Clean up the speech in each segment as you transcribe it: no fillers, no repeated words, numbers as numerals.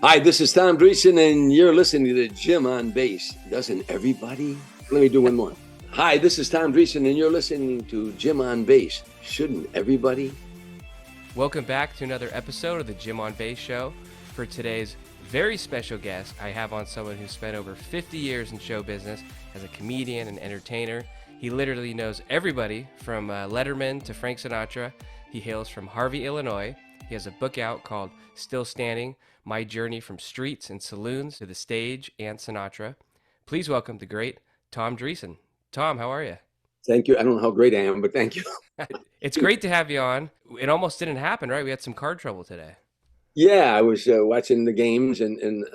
Hi, this is Tom Dreesen, and you're listening to Jim on Bass. Doesn't everybody? Let me do one more. Hi, this is Tom Dreesen, and you're listening to Jim on Bass. Shouldn't everybody? Welcome back to another episode of the Jim on Bass Show. For today's very special guest, I have on someone who spent over 50 years in show business as a comedian and entertainer. He literally knows everybody from Letterman to Frank Sinatra. He hails from Harvey, Illinois. He has a book out called Still Standing, My Journey from Streets and Saloons to the Stage and Sinatra. Please welcome the great Tom Dreesen. Tom, how are you? Thank you. I don't know how great I am, but thank you. It's great to have you on. It almost didn't happen, right? We had some card trouble today. Yeah, I was watching the games, and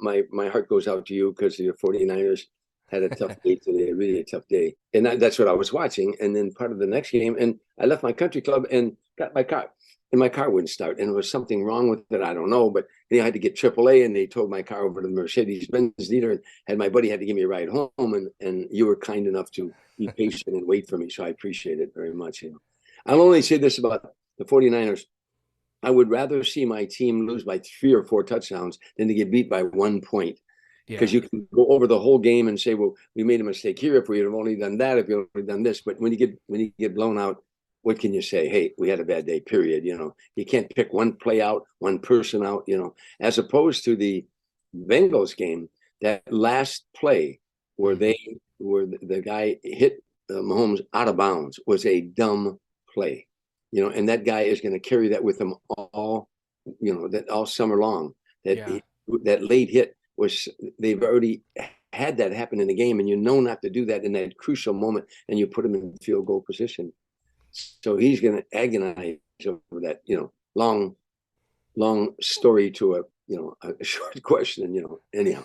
my heart goes out to you because the 49ers had a tough day today, really a tough day. And that's what I was watching. And then part of the next game, and I left my country club and got my car. And my car wouldn't start, and there was something wrong with it. I don't know, but I had to get AAA, and they towed my car over to the Mercedes-Benz dealer, and had my buddy had to give me a ride home, and you were kind enough to be patient and wait for me, so I appreciate it very much. I'll only say this about the 49ers. I would rather see my team lose by 3 or 4 touchdowns than to get beat by 1 point. Because you can go over the whole game and say, well, we made a mistake here if we had only done that, if we had only done this. But when you get blown out, what can you say? Hey, we had a bad day, period. You can't pick one play out, one person out, as opposed to the Bengals game, that last play where the guy hit Mahomes out of bounds was a dumb play, and that guy is going to carry that with him all, that all summer long. That late hit was, they've already had that happen in the game, and not to do that in that crucial moment, and you put him in field goal position. So he's going to agonize over that, long story to a short question, anyhow.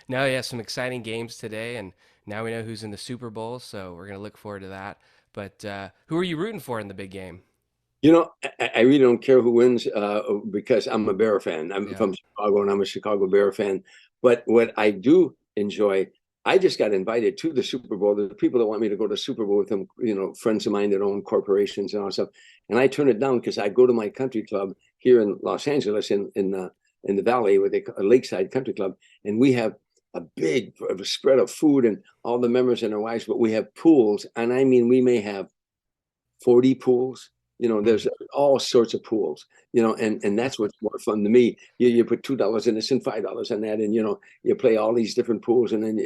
No, yeah, some exciting games today, and now we know who's in the Super Bowl, so we're going to look forward to that. But who are you rooting for in the big game? I really don't care who wins because I'm a Bear fan. I'm Yeah. from Chicago, and I'm a Chicago Bear fan. But what I do enjoy, I just got invited to the Super Bowl. There's people that want me to go to the Super Bowl with them, friends of mine that own corporations and all that stuff. And I turn it down because I go to my country club here in Los Angeles in the Valley with a Lakeside Country Club, and we have a big spread of food and all the members and their wives, but we have pools, and I mean we may have 40 pools. There's all sorts of pools, and that's what's more fun to me. You put $2 in this and $5 on that, and you play all these different pools, and then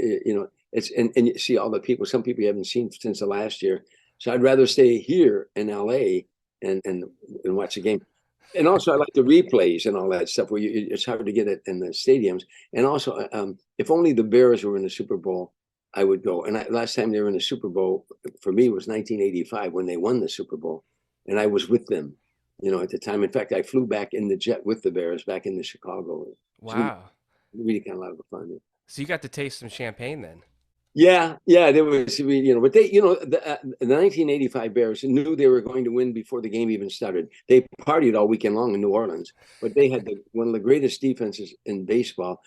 it's and you see all the people. Some people you haven't seen since the last year. So I'd rather stay here in LA and watch the game. And also I like the replays and all that stuff where it's hard to get it in the stadiums. And also, if only the Bears were in the Super Bowl, I would go. And last time they were in the Super Bowl for me was 1985 when they won the Super Bowl. And I was with them, at the time. In fact, I flew back in the jet with the Bears back into Chicago. Wow. Really kind of a lot of fun. So you got to taste some champagne then? Yeah, there was, but they, the 1985 Bears knew they were going to win before the game even started. They partied all weekend long in New Orleans, but they had one of the greatest defenses in baseball,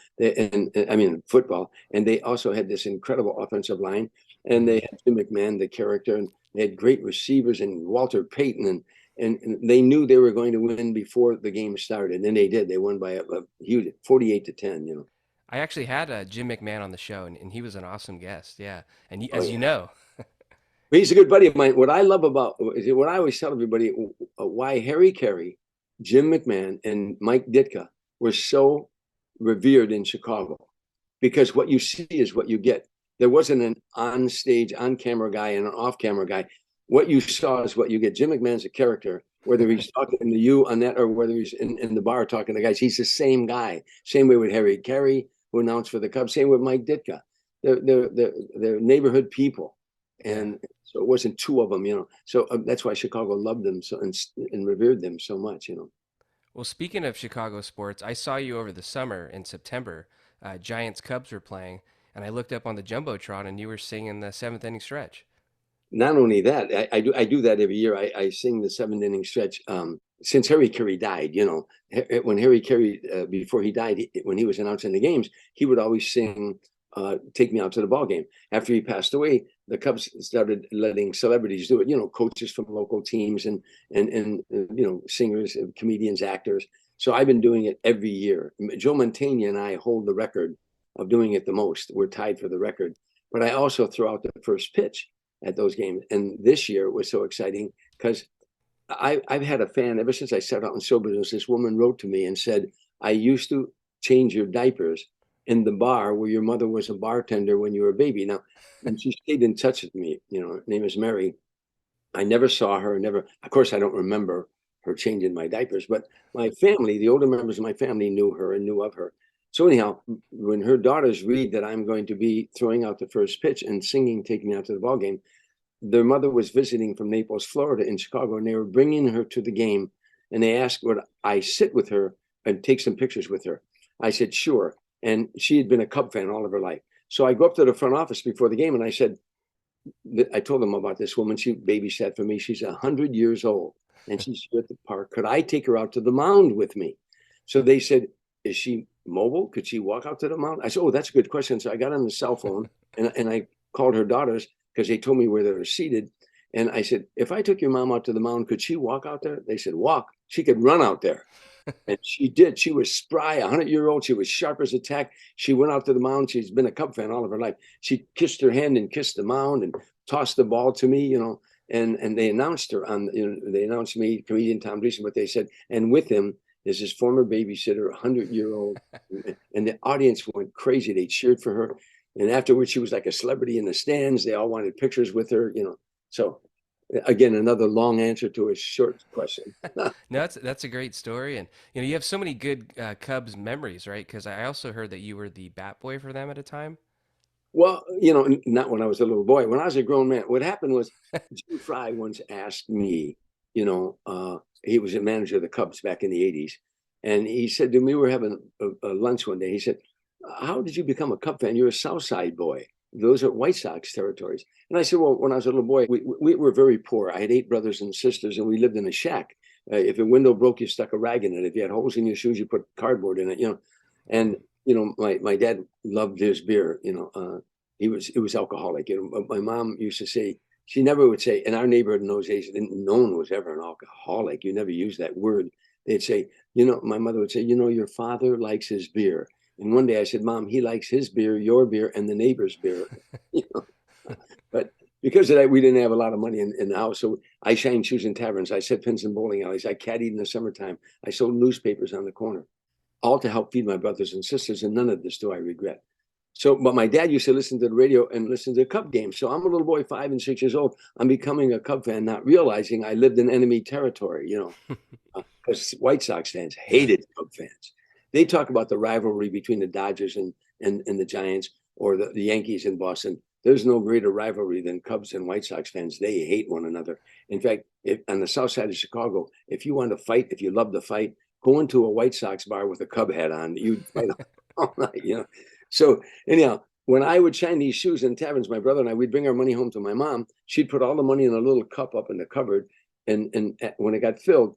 football, and they also had this incredible offensive line, and they had Jim McMahon, the character, and they had great receivers and Walter Payton, and they knew they were going to win before the game started, and they did. They won by a huge 48-10. I actually had Jim McMahon on the show, and he was an awesome guest. Yeah, and Oh, as yeah. you know, He's a good buddy of mine. What I love about what I always tell everybody, why Harry Carey, Jim McMahon, and Mike Ditka were so revered in Chicago, because what you see is what you get. There wasn't an on stage, on camera guy and an off camera guy. What you saw is what you get. Jim McMahon's a character, whether he's talking to you on that or whether he's in the bar talking to guys. He's the same guy. Same way with Harry Carey, who announced for the Cubs. Same with Mike Ditka. They're neighborhood people. And so it wasn't two of them, So that's why Chicago loved them so and revered them so much. Well, speaking of Chicago sports, I saw you over the summer in September. Giants Cubs were playing, and I looked up on the jumbotron, and you were singing the seventh inning stretch. Not only that, I do that every year. I sing the 7th inning stretch. Since Harry Carey died, when Harry Carey before he died, when he was announcing the games, he would always sing "Take Me Out to the Ball Game." After he passed away, the Cubs started letting celebrities do it, coaches from local teams and singers, comedians, actors. So I've been doing it every year. Joe Mantegna and I hold the record of doing it the most. We're tied for the record. But I also throw out the first pitch at those games. And this year was so exciting because I've had a fan ever since I started out in show business. This woman wrote to me and said, I used to change your diapers in the bar where your mother was a bartender when you were a baby. Now, and she stayed in touch with me. Her name is Mary. I never saw her, of course, I don't remember her changing my diapers, but my family, the older members of my family knew her and knew of her. So anyhow, when her daughters read that I'm going to be throwing out the first pitch and singing, taking me out to the ball game, their mother was visiting from Naples, Florida in Chicago, and they were bringing her to the game. And they asked would I sit with her and take some pictures with her. I said, sure. And she had been a Cub fan all of her life. So I go up to the front office before the game and I said, I told them about this woman. She babysat for me. She's 100 years old and she's here at the park. Could I take her out to the mound with me? So they said, is she mobile? Could she walk out to the mound? I said, oh, that's a good question. So I got on the cell phone and I called her daughters because they told me where they were seated. And I said, if I took your mom out to the mound, could she walk out there? They said, walk. She could run out there. And she did. She was spry, 100-year-old. She was sharp as a tack. She went out to the mound. She's been a Cub fan all of her life. She kissed her hand and kissed the mound and tossed the ball to me, and they announced her they announced me, comedian Tom Dreesen, but they said, and with him is his former babysitter, 100-year-old. And the audience went crazy. They cheered for her. And afterwards, she was like a celebrity in the stands. They all wanted pictures with her, So again, another long answer to a short question. No, that's a great story, and you have so many good Cubs memories, right? Because I also heard that you were the bat boy for them at a time. Well, not when I was a little boy. When I was a grown man, what happened was Jim Fry once asked me, he was a manager of the Cubs back in the 80s. And he said to me, we were having a lunch one day. He said, how did you become a Cub fan? You're a South Side boy. Those are White Sox territories. And I said, well, when I was a little boy, we were very poor. I had 8 brothers and sisters, and we lived in a shack. If a window broke, you stuck a rag in it. If you had holes in your shoes, you put cardboard in it, And, my dad loved his beer, he was alcoholic. My mom used to say, she never would say, in our neighborhood in those days, no one was ever an alcoholic. You never used that word. They'd say, my mother would say, your father likes his beer. And one day I said, Mom, he likes his beer, your beer, and the neighbor's beer. But because of that, we didn't have a lot of money in the house. So I shined shoes in taverns. I set pins in bowling alleys. I caddied in the summertime. I sold newspapers on the corner, all to help feed my brothers and sisters. And none of this do I regret. So, but my dad used to listen to the radio and listen to Cub games. So I'm a little boy, 5 and 6 years old. I'm becoming a Cub fan, not realizing I lived in enemy territory, because White Sox fans hated Cub fans. They talk about the rivalry between the Dodgers and the Giants or the Yankees in Boston. There's no greater rivalry than Cubs and White Sox fans. They hate one another. In fact, on the south side of Chicago, if you want to fight, if you love to fight, go into a White Sox bar with a Cub hat on. You'd fight all night, So anyhow, when I would shine these shoes in taverns, my brother and I, we'd bring our money home to my mom. She'd put all the money in a little cup up in the cupboard. And when it got filled,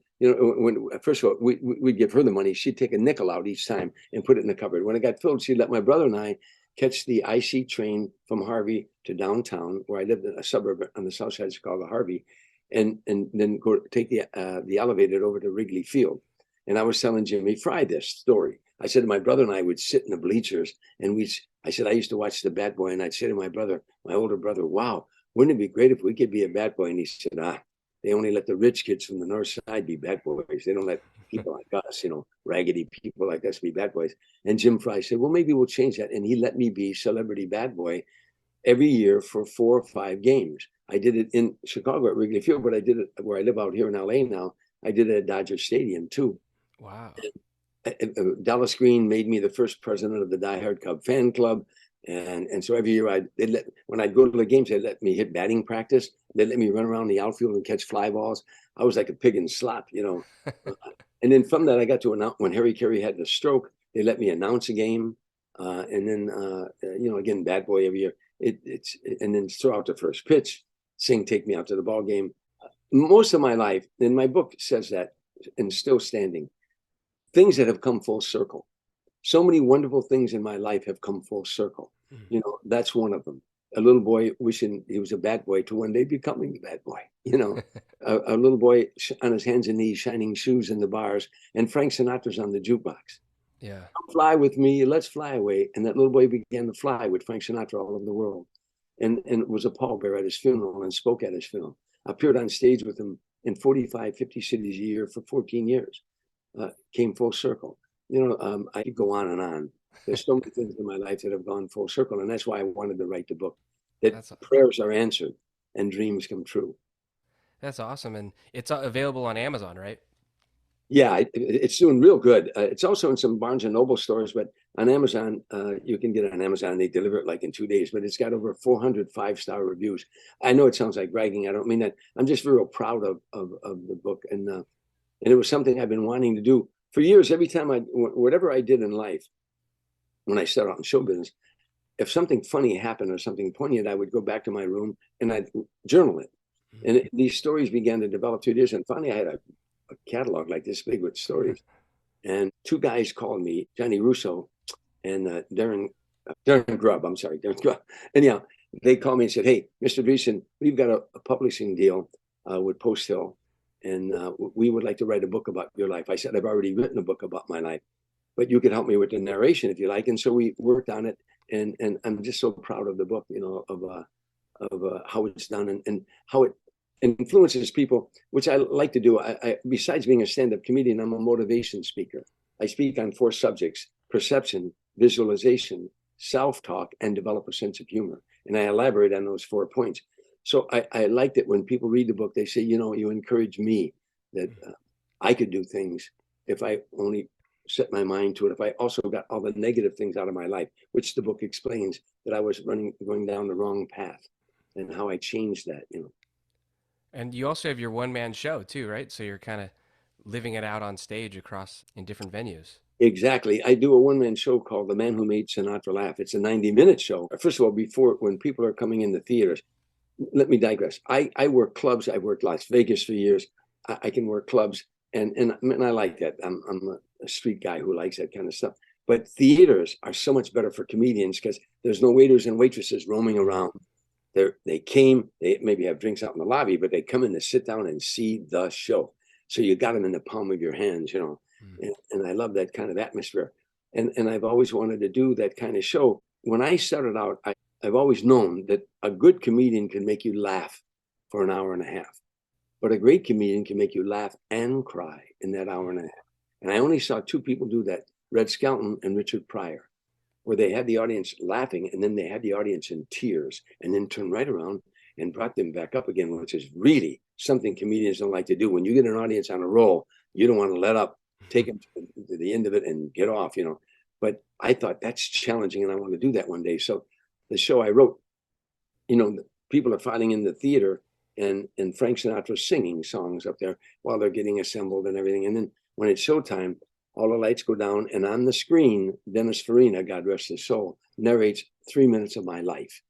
first of all, we'd give her the money. She'd take a nickel out each time and put it in the cupboard. When it got filled, she'd let my brother and I catch the IC train from Harvey to downtown, where I lived in a suburb on the south side of Chicago, Harvey, and then go take the elevator over to Wrigley Field. And I was telling Jimmy Fry this story. I said my brother and I would sit in the bleachers, and I said I used to watch the Bat Boy, and I'd say to my older brother, wow, wouldn't it be great if we could be a Bat Boy? And he said, they only let the rich kids from the north side be Bat Boys. They don't let people like us, raggedy people like us be Bat Boys. And Jim Fry said, well, maybe we'll change that. And he let me be celebrity Bat Boy every year for 4 or 5 games. I did it in Chicago at Wrigley Field, but I did it where I live out here in LA now. I did it at Dodger Stadium too. Wow. Dallas Green made me the first president of the Die Hard Cub fan club. And so every year when I'd go to the games, they'd let me hit batting practice. They'd let me run around the outfield and catch fly balls. I was like a pig in slop, And then from that, I got to announce when Harry Carey had the stroke, they let me announce a game. And then, again, Bad Boy every year. And then throw out the first pitch, sing, take me out to the ball game. Most of my life, and my book says that, and still standing, things that have come full circle. So many wonderful things in my life have come full circle. That's one of them. a little boy wishing he was a bad boy to one day becoming the bad boy. A little boy on his hands and knees, shining shoes in the bars, and Frank Sinatra's on the jukebox. Yeah. Come fly with me, let's fly away. And that little boy began to fly with Frank Sinatra all over the world, and was a pallbearer at his funeral and spoke at his funeral. I appeared on stage with him in 45, 50 cities a year for 14 years. Came full circle. I could go on and on. There's so many things in my life that have gone full circle, and that's why I wanted to write the book. That prayers are answered and dreams come true. That's awesome, and it's available on Amazon, right? Yeah, it's doing real good. It's also in some Barnes and Noble stores, but on Amazon, you can get it on Amazon. They deliver it like in 2 days, but it's got over 400 5-star reviews. I know it sounds like bragging. I don't mean that. I'm just real proud of the book, and it was something I've been wanting to do for years. Every time whatever I did in life, when I started out in show business, if something funny happened or something poignant, I would go back to my room and I'd journal it. And these stories began to develop through years. And finally, I had a catalog like this big with stories. And two guys called me, Johnny Russo and Darren Grubb. I'm sorry, Darren Grubb. Anyhow, they called me and said, "Hey, Mr. Dreesen, we've got a publishing deal with Post Hill, and we would like to write a book about your life." I said, "I've already written a book about my life, but you could help me with the narration if you like." And so we worked on it, and I'm just so proud of the book, of how it's done and how it influences people, which I like to do. I besides being a stand-up comedian, I'm a motivation speaker. I speak on 4 subjects: perception, visualization, self-talk, and develop a sense of humor. And I elaborate on those 4 points. So I like that when people read the book, they say, you encourage me that I could do things if I only set my mind to it. If I also got all the negative things out of my life, which the book explains that I was going down the wrong path and how I changed that, And you also have your one-man show too, right? So you're kind of living it out on stage in different venues. Exactly. I do a one-man show called The Man Who Made Sinatra Laugh. It's a 90-minute show. First of all, when people are coming in the theaters, let me digress. I work clubs. I worked Las Vegas for years. I can work clubs, and I like that. I'm a street guy who likes that kind of stuff. But theaters are so much better for comedians because there's no waiters and waitresses roaming around. They maybe have drinks out in the lobby, but they come in to sit down and see the show. So you got them in the palm of your hands, and I love that kind of atmosphere. And I've always wanted to do that kind of show. When I started out, I've always known that a good comedian can make you laugh for an hour and a half, but a great comedian can make you laugh and cry in that hour and a half. And I only saw 2 people do that, Red Skelton and Richard Pryor, where they had the audience laughing and then they had the audience in tears and then turned right around and brought them back up again, which is really something comedians don't like to do. When you get an audience on a roll, you don't want to let up, take them to the end of it and get off, But I thought that's challenging and I want to do that one day. So the show I wrote, people are filing in the theater and Frank Sinatra singing songs up there while they're getting assembled and everything. And then when it's showtime, all the lights go down, and on the screen, Dennis Farina, God rest his soul, narrates 3 minutes of my life,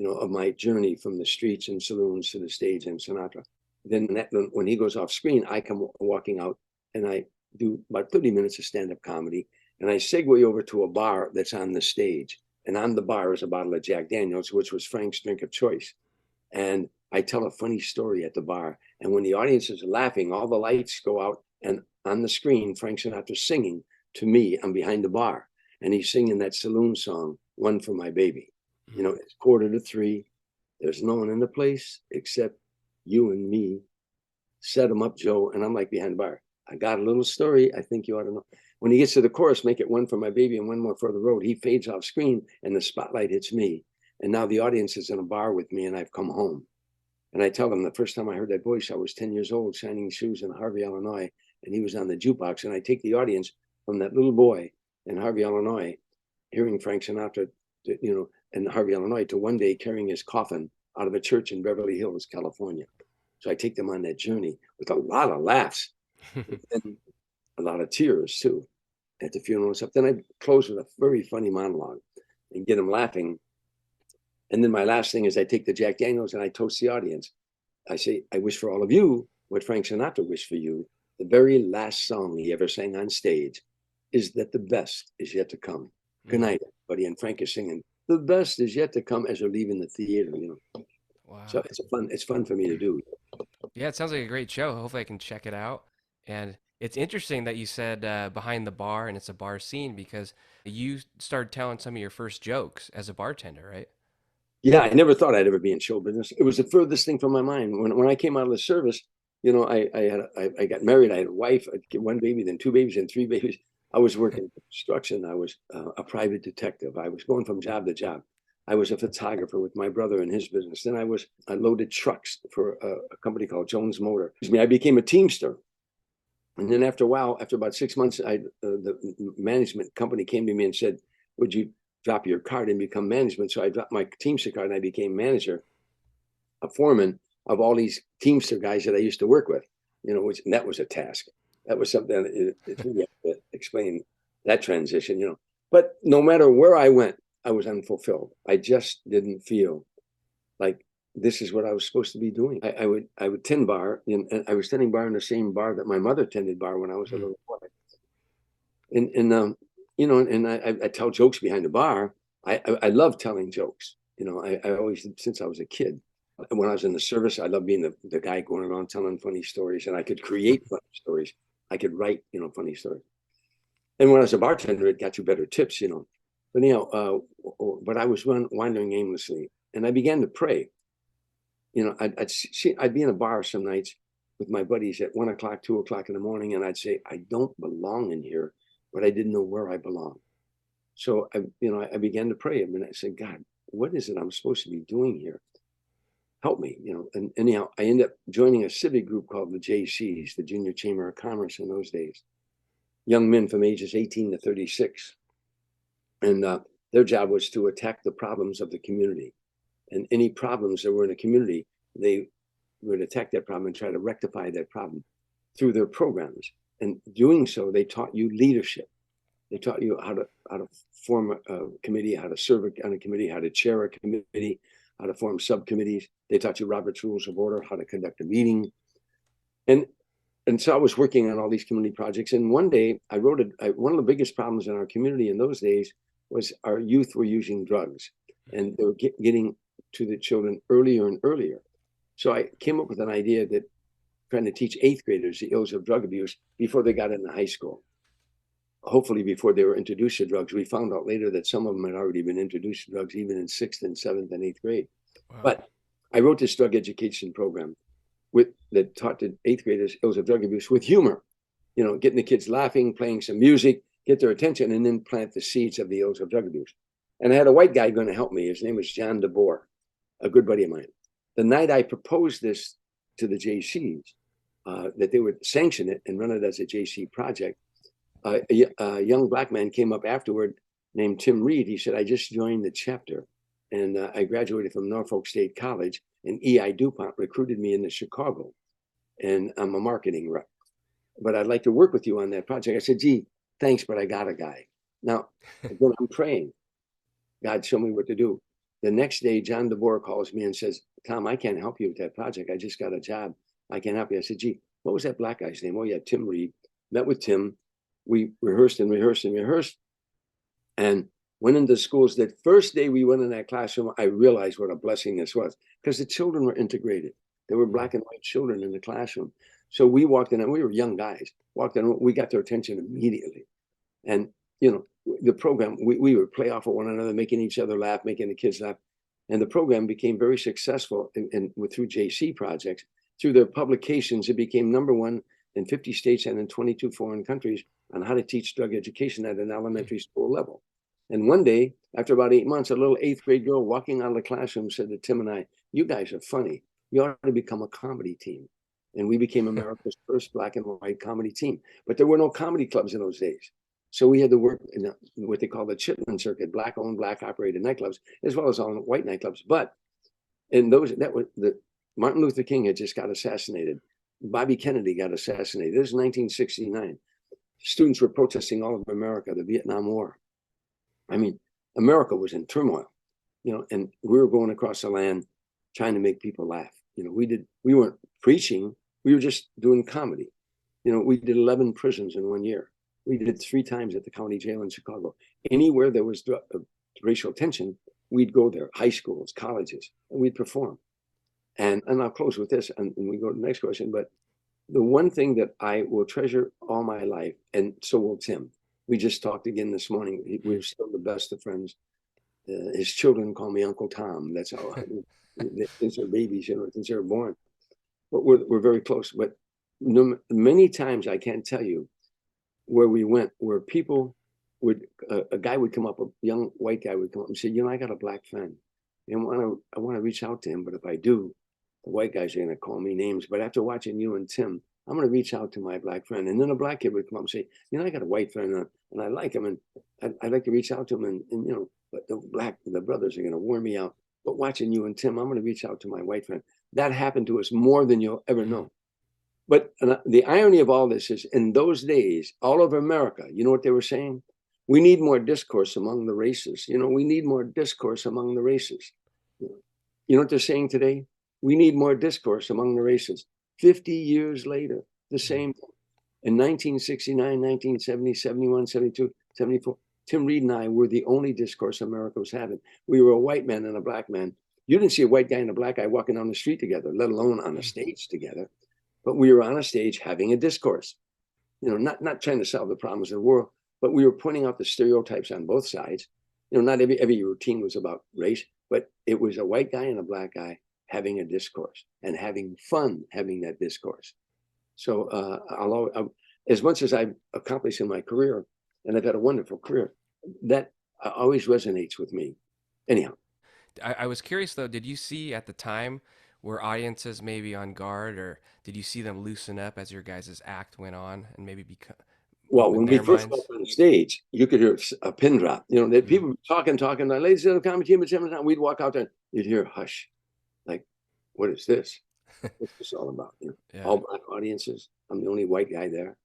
of my journey from the streets and saloons to the stage and Sinatra. Then when he goes off screen, I come walking out, and I do about 30 minutes of stand-up comedy, and I segue over to a bar that's on the stage. And on the bar is a bottle of Jack Daniels, which was Frank's drink of choice. And I tell a funny story at the bar, and when the audience is laughing, all the lights go out, and on the screen, Frank Sinatra singing to me. I'm behind the bar, and he's singing that saloon song, "One for My Baby." It's 2:45. There's no one in the place except you and me. Set him up, Joe. And I'm like behind the bar. I got a little story I think you ought to know. When he gets to the chorus, make it "One for My Baby" and "One more for the road," he fades off screen and the spotlight hits me. And now the audience is in a bar with me and I've come home. And I tell them the first time I heard that voice, I was 10 years old, shining shoes in Harvey, Illinois. And he was on the jukebox, and I take the audience from that little boy in Harvey, Illinois, hearing Frank Sinatra, in Harvey, Illinois, to one day carrying his coffin out of a church in Beverly Hills, California. So I take them on that journey with a lot of laughs and a lot of tears too at the funeral and stuff. Then I close with a very funny monologue and get them laughing. And then my last thing is I take the Jack Daniels and I toast the audience. I say, "I wish for all of you what Frank Sinatra wished for you. The very last song he ever sang on stage is that the best is yet to come. Good night, everybody." And Frank is singing the best is yet to come as they're leaving the theater, So Wow. it's fun for me to do. Yeah, it sounds like a great show. Hopefully, I can check it out. And it's interesting that you said behind the bar and it's a bar scene because you started telling some of your first jokes as a bartender, right? Yeah, I never thought I'd ever be in show business. It was the furthest thing from my mind. When I came out of the service, I got married. I had a wife, I had one baby, then two babies, and three babies. I was working in construction. I was a private detective. I was going from job to job. I was a photographer with my brother in his business. Then I loaded trucks for a company called Jones Motor. Excuse me, I became a Teamster. And then after a while, after about 6 months, the management company came to me and said, "Would you drop your card and become management?" So I dropped my Teamster card and I became manager, a foreman of all these Teamster guys that I used to work with. And that was a task. That was something that it's really hard to explain that transition. But no matter where I went, I was unfulfilled. I just didn't feel like this is what I was supposed to be doing. I would tend bar, and I was tending bar in the same bar that my mother tended bar when I was a little boy. And I tell jokes behind the bar. I love telling jokes. I always did since I was a kid. And when I was in the service, I loved being the guy going around telling funny stories, and I could create funny stories. I could write, funny stories. And when I was a bartender, it got you better tips. But but I was wandering aimlessly, and I began to pray. I'd be in a bar some nights with my buddies at 1 o'clock, 2 o'clock in the morning, and I'd say, I don't belong in here, but I didn't know where I belonged. So I began to pray. I said, God, what is it I'm supposed to be doing here? Help me, And anyhow, I ended up joining a civic group called the JCs, the Junior Chamber of Commerce in those days. Young men from ages 18 to 36. And their job was to attack the problems of the community. And any problems that were in a community, they would attack that problem and try to rectify that problem through their programs. And doing so, they taught you leadership. They taught you how to form a committee, how to serve on a committee, how to chair a committee, how to form subcommittees. They taught you Robert's Rules of Order, how to conduct a meeting. And so I was working on all these community projects. And one day I wrote one of the biggest problems in our community in those days was our youth were using drugs, and they were getting to the children earlier and earlier. So I came up with an idea that trying to teach eighth graders the ills of drug abuse before they got into high school. Hopefully before they were introduced to drugs. We found out later that some of them had already been introduced to drugs even in 6th and 7th and 8th grade. Wow. But I wrote this drug education program that taught the eighth graders ills of drug abuse with humor, getting the kids laughing, playing some music, get their attention, and then plant the seeds of the ills of drug abuse. And I had a white guy going to help me. His name was John DeBoer, a good buddy of mine. The night I proposed this to the JCs, that they would sanction it and run it as a JC project, a young black man came up afterward named Tim Reid. He said, I just joined the chapter, and I graduated from Norfolk State College, and E.I. DuPont recruited me into Chicago, and I'm a marketing rep. But I'd like to work with you on that project. I said, gee, thanks, but I got a guy. Now, again, I'm praying. God, show me what to do. The next day, John DeBoer calls me and says, Tom, I can't help you with that project. I just got a job. I can't help you. I said, gee, what was that black guy's name? Oh, yeah, Tim Reid. Met with Tim. We rehearsed and rehearsed and rehearsed, and went into schools. That first day we went in that classroom, I realized what a blessing this was, because the children were integrated. There were black and white children in the classroom. So we walked in, and we were young guys, walked in, we got their attention immediately. And, the program, we would play off of one another, making each other laugh, making the kids laugh. And the program became very successful through JC projects. Through their publications, it became #1 in 50 states and in 22 foreign countries on how to teach drug education at an elementary school level. And one day, after about 8 months, a little 8th grade girl walking out of the classroom said to Tim and I, you guys are funny. You ought to become a comedy team. And we became America's first black and white comedy team. But there were no comedy clubs in those days. So we had to work in what they call the Chitlin circuit, black-owned, black-operated nightclubs, as well as all white nightclubs. But in those, Martin Luther King had just got assassinated. Bobby Kennedy got assassinated. This is 1969. Students were protesting all over America, the Vietnam War. I mean, America was in turmoil, and we were going across the land trying to make people laugh. We weren't preaching. We were just doing comedy. We did 11 prisons in 1 year. We did 3 times at the county jail in Chicago. Anywhere there was racial tension, we'd go there, high schools, colleges, and we'd perform. And I'll close with this, and we go to the next question. But the one thing that I will treasure all my life, and so will Tim. We just talked again this morning. We're still the best of friends. His children call me Uncle Tom. That's how since they're babies, since they're born. But we're very close. But many times I can't tell you where we went, where people would, a guy would come up, a young white guy would come up and say, I got a black friend. And I want to reach out to him, but if I do, the white guys are going to call me names. But after watching you and Tim, I'm going to reach out to my black friend. And then a black kid would come up and say, I got a white friend and I like him. And I'd like to reach out to him. And but the brothers are going to wear me out. But watching you and Tim, I'm going to reach out to my white friend. That happened to us more than you'll ever know. But the irony of all this is, in those days, all over America, you know what they were saying? We need more discourse among the races. We need more discourse among the races. You know what they're saying today? We need more discourse among the races. 50 years later, the same thing. In 1969, 1970, 71, 72, 74, Tim Reid and I were the only discourse America was having. We were a white man and a black man. You didn't see a white guy and a black guy walking down the street together, let alone on a stage together. But we were on a stage having a discourse. Not trying to solve the problems of the world, but we were pointing out the stereotypes on both sides. Not every routine was about race, but it was a white guy and a black guy having a discourse and having fun having that discourse. So as much as I've accomplished in my career, and I've had a wonderful career, that always resonates with me. Anyhow. I was curious though, did you see at the time, were audiences maybe on guard, or did you see them loosen up as your guys' act went on and maybe become? Well, when we first got on stage, you could hear a pin drop. That people talking, like, ladies and gentlemen, comedy team, we'd walk out there, and you'd hear hush. Like, what is this? What's this all about? Yeah. All black audiences. I'm the only white guy there.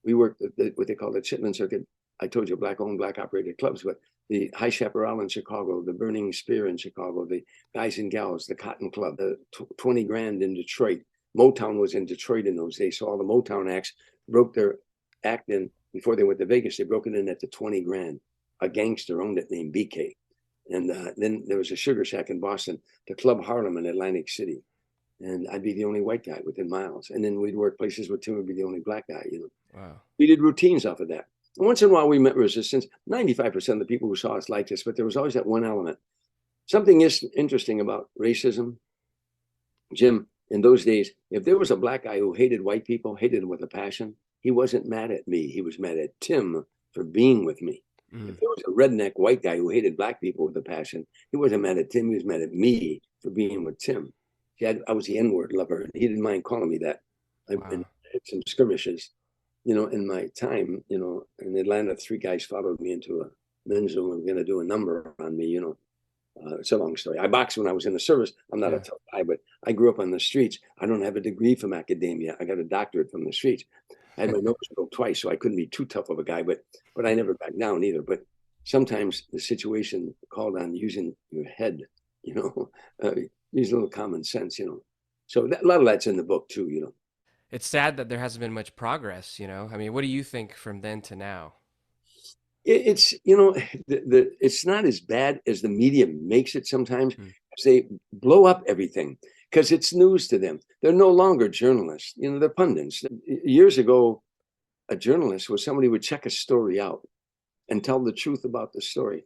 We worked at what they call the Chitlin Circuit. I told you, black-owned, black-operated clubs, but the High Chaparral in Chicago, the Burning Spear in Chicago, the Guys and Gals, the Cotton Club, the 20 Grand in Detroit. Motown was in Detroit in those days, so all the Motown acts broke their act in before they went to Vegas. They broke it in at the 20 Grand. A gangster owned it named BK. And then there was a Sugar Shack in Boston, the Club Harlem in Atlantic City. And I'd be the only white guy within miles. And then we'd work places where Tim would be the only black guy, Wow. We did routines off of that. And once in a while we met resistance. 95% of the people who saw us liked us, but there was always that one element. Something is interesting about racism, Jim. In those days, if there was a black guy who hated white people, hated them with a passion, he wasn't mad at me. He was mad at Tim for being with me. If there was a redneck white guy who hated black people with a passion, he wasn't mad at Tim. He was mad at me for being with Tim. See, I was the N-word lover, and he didn't mind calling me that. Wow. I had some skirmishes, in my time, in Atlanta. 3 guys followed me into a men's room and were going to do a number on me, It's a long story. I boxed when I was in the service. I'm not a tough guy, but I grew up on the streets. I don't have a degree from academia. I got a doctorate from the streets. I had my nose broke twice, so I couldn't be too tough of a guy, but I never backed down either. But sometimes the situation called on using your head, use a little common sense, So a lot of that's in the book too, It's sad that there hasn't been much progress, I mean, what do you think from then to now? It's it's not as bad as the media makes it sometimes. They blow up everything because it's news to them. They're no longer journalists, they're pundits. Years ago, a journalist was somebody who would check a story out and tell the truth about the story.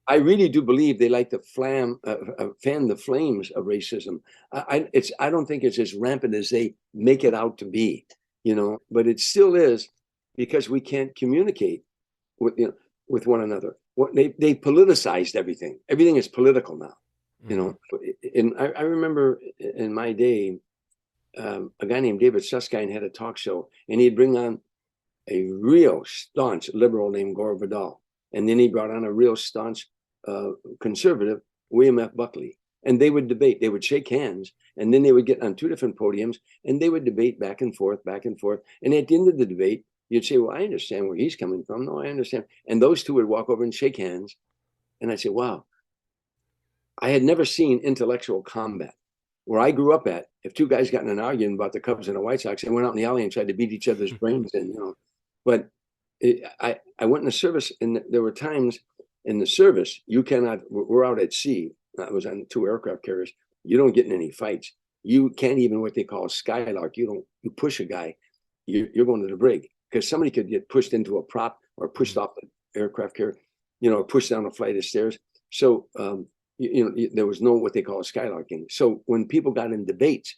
I really do believe they like to fan the flames of racism. I don't think it's as rampant as they make it out to be, but it still is, because we can't communicate with one another. They politicized everything. Everything is political now, And I remember in my day, a guy named David Susskind had a talk show, and he'd bring on a real staunch liberal named Gore Vidal, and then he brought on a real staunch conservative, William F. Buckley, and they would debate. They would shake hands, and then they would get on 2 different podiums, and they would debate back and forth. And at the end of the debate, you'd say, well, I understand where he's coming from. No, I understand. And those 2 would walk over and shake hands. And I'd say, wow, I had never seen intellectual combat. Where I grew up at, if 2 guys got in an argument about the Cubs and the White Sox, they went out in the alley and tried to beat each other's brains in, But I went in the service, and there were times, In the service, you cannot. We're out at sea. I was on 2 aircraft carriers. You don't get in any fights. You can't even what they call a skylark. You push a guy, you're going to the brig because somebody could get pushed into a prop or pushed off the aircraft carrier, or pushed down a flight of stairs. So there was no what they call a skylarking. So when people got in debates,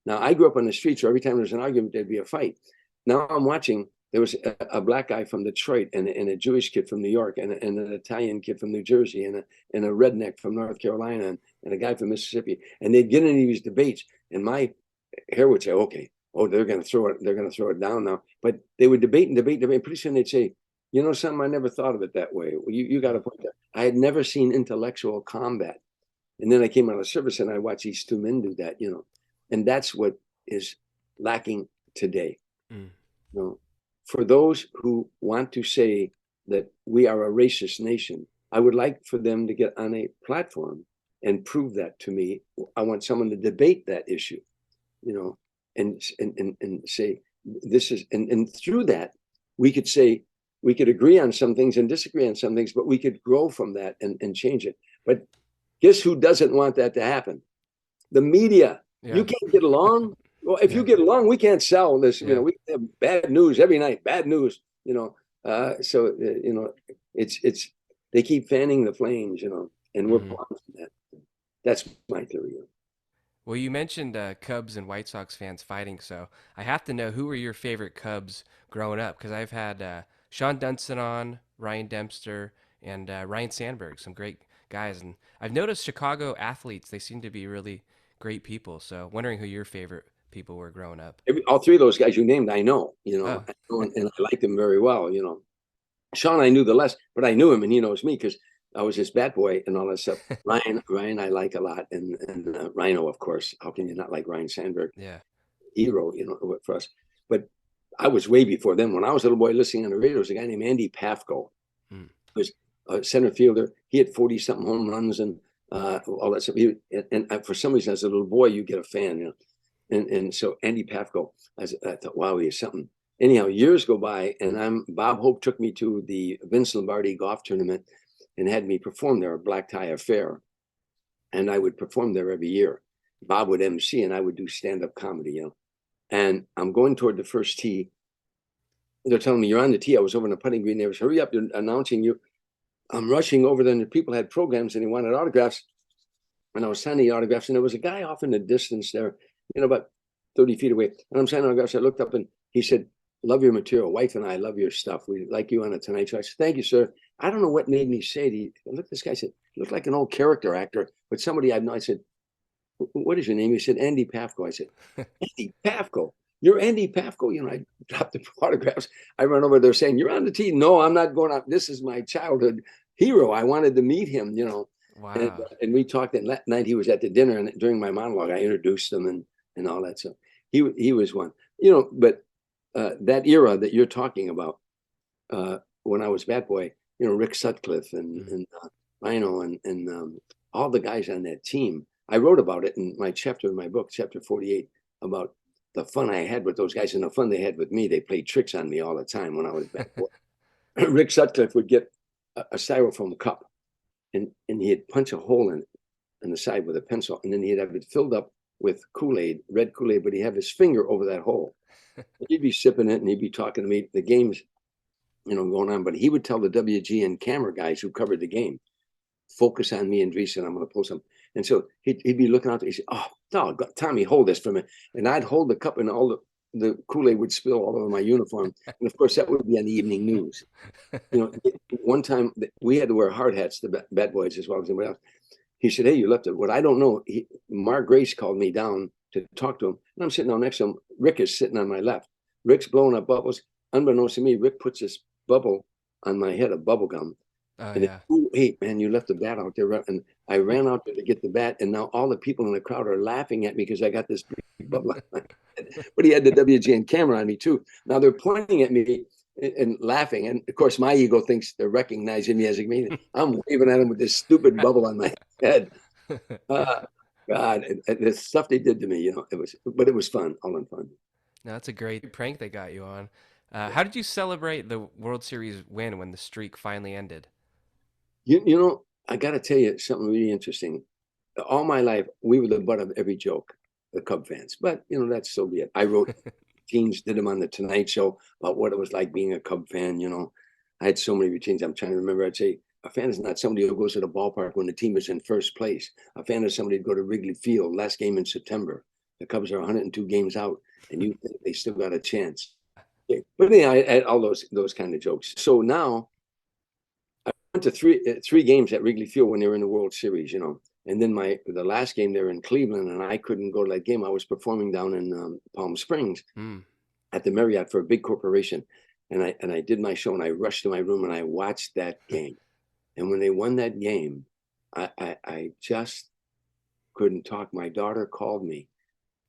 now I grew up on the street, so every time there's an argument, there'd be a fight. Now I'm watching. There was a black guy from Detroit and a Jewish kid from New York and an Italian kid from New Jersey and a redneck from North Carolina and a guy from Mississippi. And they'd get into these debates, and my hair would say, "Okay, they're going to throw it. They're going to throw it down now." But they would debate and debate and debate. And pretty soon they'd say, "You know something? I never thought of it that way. Well, you got to point that." I had never seen intellectual combat, and then I came out of service and I watched these two men do that. And that's what is lacking today. For those who want to say that we are a racist nation, I would like for them to get on a platform and prove that to me. I want someone to debate that issue, and say this is, and through that, we could agree on some things and disagree on some things, but we could grow from that and change it. But guess who doesn't want that to happen? The media. Yeah. You can't get along. Well, if you get along, we can't sell this. We have bad news every night. Bad news. It's they keep fanning the flames. And we're pawns in that. That's my theory. Well, you mentioned Cubs and White Sox fans fighting, so I have to know, who were your favorite Cubs growing up? Because I've had Sean Dunston on, Ryan Dempster, and Ryan Sandberg, some great guys. And I've noticed Chicago athletes, they seem to be really great people. So wondering who your favorite people were growing up. All three of those guys you named, I know, and I like them very well. Sean, I knew the less, but I knew him and he knows me because I was his bat boy and all that stuff. Ryan, I like a lot. And Rhino, of course, how can you not like Ryan Sandberg? Yeah. Hero, for us. But I was way before them. When I was a little boy listening on the radio, there was a guy named Andy Pafko. He was a center fielder. He had 40-something home runs and all that stuff. And for some reason, as a little boy, you get a fan, And so Andy Pafko, I thought, wow, he is something. Anyhow, years go by, and Bob Hope took me to the Vince Lombardi golf tournament and had me perform there, a black tie affair. And I would perform there every year. Bob would MC, and I would do stand-up comedy, And I'm going toward the first tee. They're telling me, "You're on the tee." I was over in the putting green. They was, "Hurry up, they're announcing you." I'm rushing over there, and the people had programs, and they wanted autographs. And I was signing the autographs, and there was a guy off in the distance there, about 30 feet away. And I'm signing autographs. I looked up and he said, "Love your material. Wife and I love your stuff. We like you on the Tonight Show." I said, "Thank you, sir." I don't know what made me say it. Look, this guy said, "You look like an old character actor, but somebody I know." I said, "What is your name?" He said, "Andy Pafko." I said, "Andy Pafko? You're Andy Pafko?" I dropped the autographs. I run over there saying, "You're on the tee." "No, I'm not going out. This is my childhood hero. I wanted to meet him, Wow. And we talked that night. He was at the dinner, and during my monologue, I introduced him and all that. So he was one, but that era that you're talking about, when I was bat boy, Rick Sutcliffe and Rhino and all the guys on that team. I wrote about it in my chapter in my book, chapter 48, about the fun I had with those guys and the fun they had with me. They played tricks on me all the time when I was bat boy. Rick Sutcliffe would get a styrofoam cup and he'd punch a hole in it on the side with a pencil, and then he'd have it filled up with Kool-Aid, red Kool-Aid, but he'd have his finger over that hole. He'd be sipping it and he'd be talking to me. The game's, going on, but he would tell the WGN camera guys who covered the game, "Focus on me and Dreesen. I'm going to post them." And so he'd be looking out there. He'd say, "Oh, Tommy, hold this for me." And I'd hold the cup and all the Kool-Aid would spill all over my uniform. And of course, that would be on the evening news. One time we had to wear hard hats, the bat boys as well as anybody else. He said, "Hey, you left it." What I don't know, Mark Grace called me down to talk to him. And I'm sitting down next to him. Rick is sitting on my left. Rick's blowing up bubbles. Unbeknownst to me, Rick puts this bubble on my head of bubble gum. And yeah. "Hey, man, you left the bat out there." And I ran out there to get the bat. And now all the people in the crowd are laughing at me because I got this big bubble on my head. But he had the WGN camera on me, too. Now they're pointing at me and laughing. And of course, my ego thinks they're recognizing me as a comedian. I'm waving at them with this stupid bubble on my head. God, the stuff they did to me, it was fun, all in fun. No, that's a great prank they got you on. How did you celebrate the World Series win when the streak finally ended? You know, I got to tell you something really interesting. All my life, we were the butt of every joke, the Cub fans. But you know, that's so be it. I wrote routines, did them on the Tonight Show about what it was like being a Cub fan. You know, I had so many routines. I'm trying to remember. I'd say a fan is not somebody who goes to the ballpark when the team is in first place. A fan is somebody who go to Wrigley Field last game in September. The Cubs are 102 games out, and you think they still got a chance. Yeah. But yeah, I had all those kind of jokes. So now I went to three games at Wrigley Field when they were in the World Series, you know. And then the last game they were in Cleveland, and I couldn't go to that game. I was performing down in Palm Springs at the Marriott for a big corporation, and I did my show, and I rushed to my room and I watched that game. And when they won that game, I just couldn't talk. My daughter called me,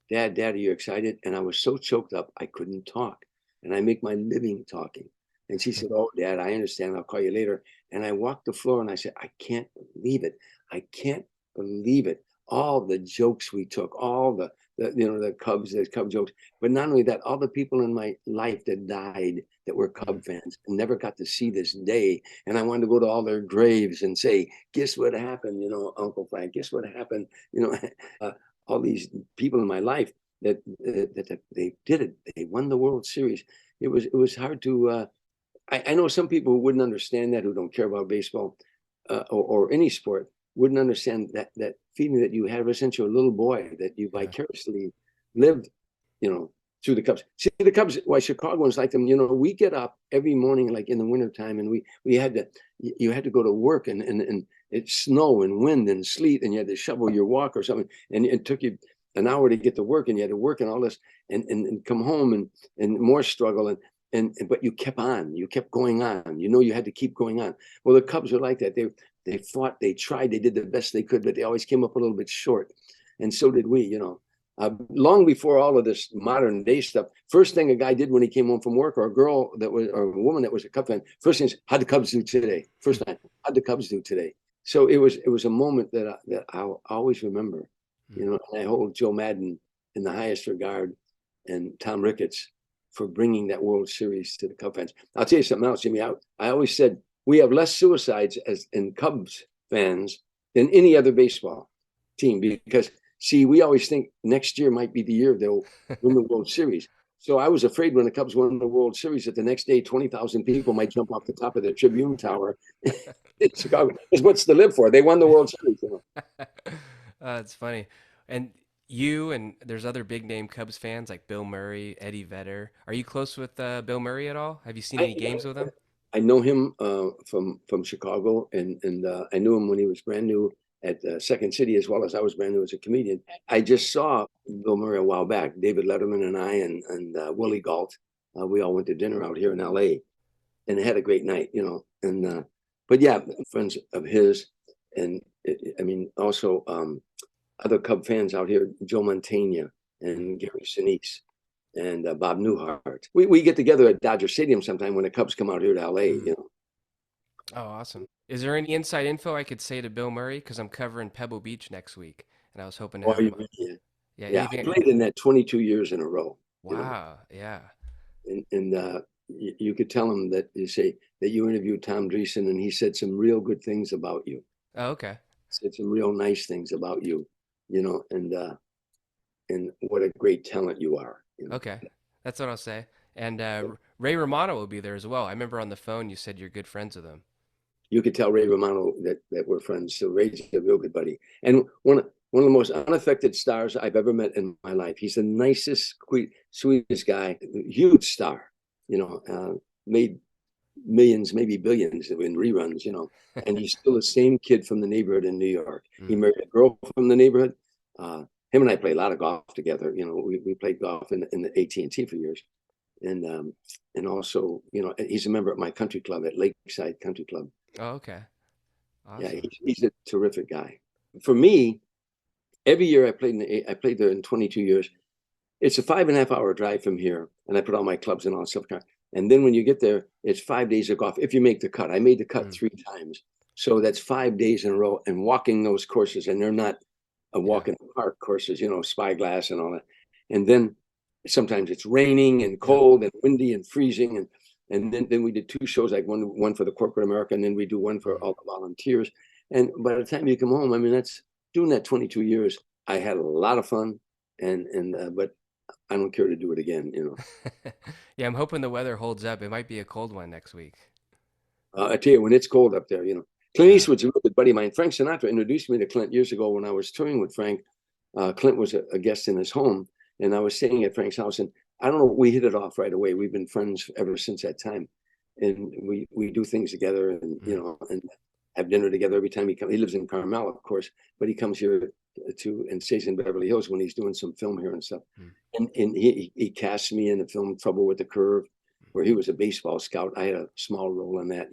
Dad, are you excited? And I was so choked up I couldn't talk. And I make my living talking. And she said, Oh, Dad, I understand. I'll call you later. And I walked the floor and I said, I can't believe it. I can't believe it. All the jokes we took, all the the Cub jokes. But not only that, all the people in my life that died that were Cub fans and never got to see this day. And I wanted to go to all their graves and say, guess what happened? You know, Uncle Frank, guess what happened? You know, all these people in my life that they did it. They won the World Series. It was hard to. I know some people who wouldn't understand that, who don't care about baseball or any sport, wouldn't understand that feeling that you had ever since you were a little boy, that you vicariously lived, you know, through the Cubs. See, the Cubs, why Chicagoans like them, you know, we get up every morning, like in the wintertime, and we had to, you had to go to work and it's snow and wind and sleet, and you had to shovel your walk or something. And it took you an hour to get to work, and you had to work and all this and come home and more struggle. But you kept on, you kept going on. You know, you had to keep going on. Well, the Cubs were like that. They fought, they tried, they did the best they could, but they always came up a little bit short. And so did we, you know. Long before all of this modern day stuff, first thing a guy did when he came home from work, or a girl that was, or a woman that was a Cub fan, first thing is, how'd the Cubs do today? First time, how'd the Cubs do today? So it was a moment that I'll always remember, you know. And I hold Joe Madden in the highest regard, and Tom Ricketts for bringing that World Series to the Cub fans. I'll tell you something else, Jimmy. I always said we have less suicides as in Cubs fans than any other baseball team, because see, we always think next year might be the year they'll win the World Series. So I was afraid when the Cubs won the World Series that the next day 20,000 people might jump off the top of the Tribune Tower in Chicago. Is what's to live for. They won the World Series. You know? It's funny. And you and there's other big name Cubs fans like Bill Murray, Eddie Vedder. Are you close with Bill Murray at all? Have you seen any games with him? I know him from Chicago, and I knew him when he was brand new at Second City, as well as I was brand new as a comedian. I just saw Bill Murray a while back. David Letterman and I and Willie Galt, we all went to dinner out here in L.A. and had a great night, you know. And but yeah, friends of his, and I mean also other Cub fans out here, Joe Mantegna and Gary Sinise and Bob Newhart. We get together at Dodger Stadium sometime when the Cubs come out here to LA, you know. Oh, awesome. Is there any inside info I could say to Bill Murray? Because I'm covering Pebble Beach next week, and I was hoping to Oh, have him. Yeah, yeah, I anything. played in that 22 years in a row, you know. Wow, yeah. And you could tell him that you say that you interviewed Tom Dreesen, and he said some real good things about you. Oh, okay. Said some real nice things about you, you know, and what a great talent you are. You know? Okay, that's what I'll say. And Ray Romano will be there as well. I remember on the phone you said you're good friends with him. You could tell Ray Romano that we're friends. So Ray's a real good buddy, and one of the most unaffected stars I've ever met in my life. He's the nicest, sweetest guy, huge star. You know, made millions, maybe billions in reruns. You know, and he's still the same kid from the neighborhood in New York. He married a girl from the neighborhood. Him and I play a lot of golf together. You know, we played golf in the AT&T for years, and also, you know, he's a member of my country club at Lakeside Country Club. Oh, okay. Awesome. Yeah, he's a terrific guy. For me, every year I played there in 22 years. It's a 5.5 hour drive from here, and I put all my clubs in all stuff. And then when you get there, it's 5 days of golf. If you make the cut, I made the cut 3 times, so that's 5 days in a row. And walking those courses, and they're not a walk in the park courses, you know, Spyglass and all that. And then sometimes it's raining and cold and windy and freezing, And then we did 2 shows, like one for the corporate America, and then we do one for all the volunteers. And by the time you come home, I mean, that's doing that 22 years. I had a lot of fun, but I don't care to do it again, Yeah, I'm hoping the weather holds up. It might be a cold one next week. I tell you, when it's cold up there, Clint Yeah. Eastwood's a real good buddy of mine. Frank Sinatra introduced me to Clint years ago when I was touring with Frank. Clint was a guest in his home, and I was staying at Frank's house, and I don't know, we hit it off right away. We've been friends ever since that time, and we do things together, and and have dinner together every time he comes. He lives in Carmel, of course, but he comes here and stays in Beverly Hills when he's doing some film here and stuff. And he cast me in the film Trouble with the Curve, where he was a baseball scout. I had a small role in that.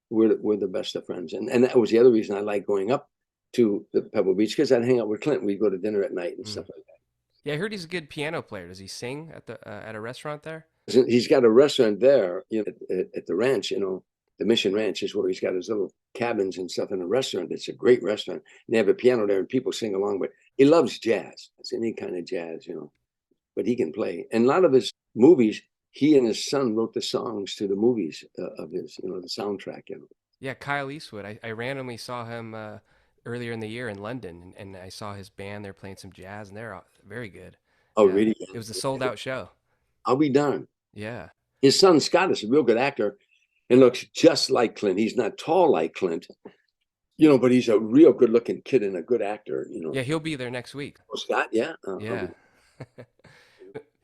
We're the best of friends, and that was the other reason I like going up to the Pebble Beach, because I'd hang out with Clint. We'd go to dinner at night and stuff like that. Yeah, I heard he's a good piano player. Does he sing at a restaurant there? He's got a restaurant there, at the ranch. The Mission Ranch is where he's got his little cabins and stuff in a restaurant. It's a great restaurant. And they have a piano there, and people sing along. But he loves jazz. It's any kind of jazz, But he can play. And a lot of his movies, he and his son wrote the songs to the movies of his, the soundtrack. Yeah, Kyle Eastwood. I randomly saw him earlier in the year in London, and I saw his band. They're playing some jazz, and they're very good. Oh, Yeah, really? it was a sold out show. I'll be darned. Yeah. His son Scott is a real good actor and looks just like Clint. He's not tall like Clint, but he's a real good looking kid and a good actor. Yeah, he'll be there next week. Oh, Scott, yeah. Yeah.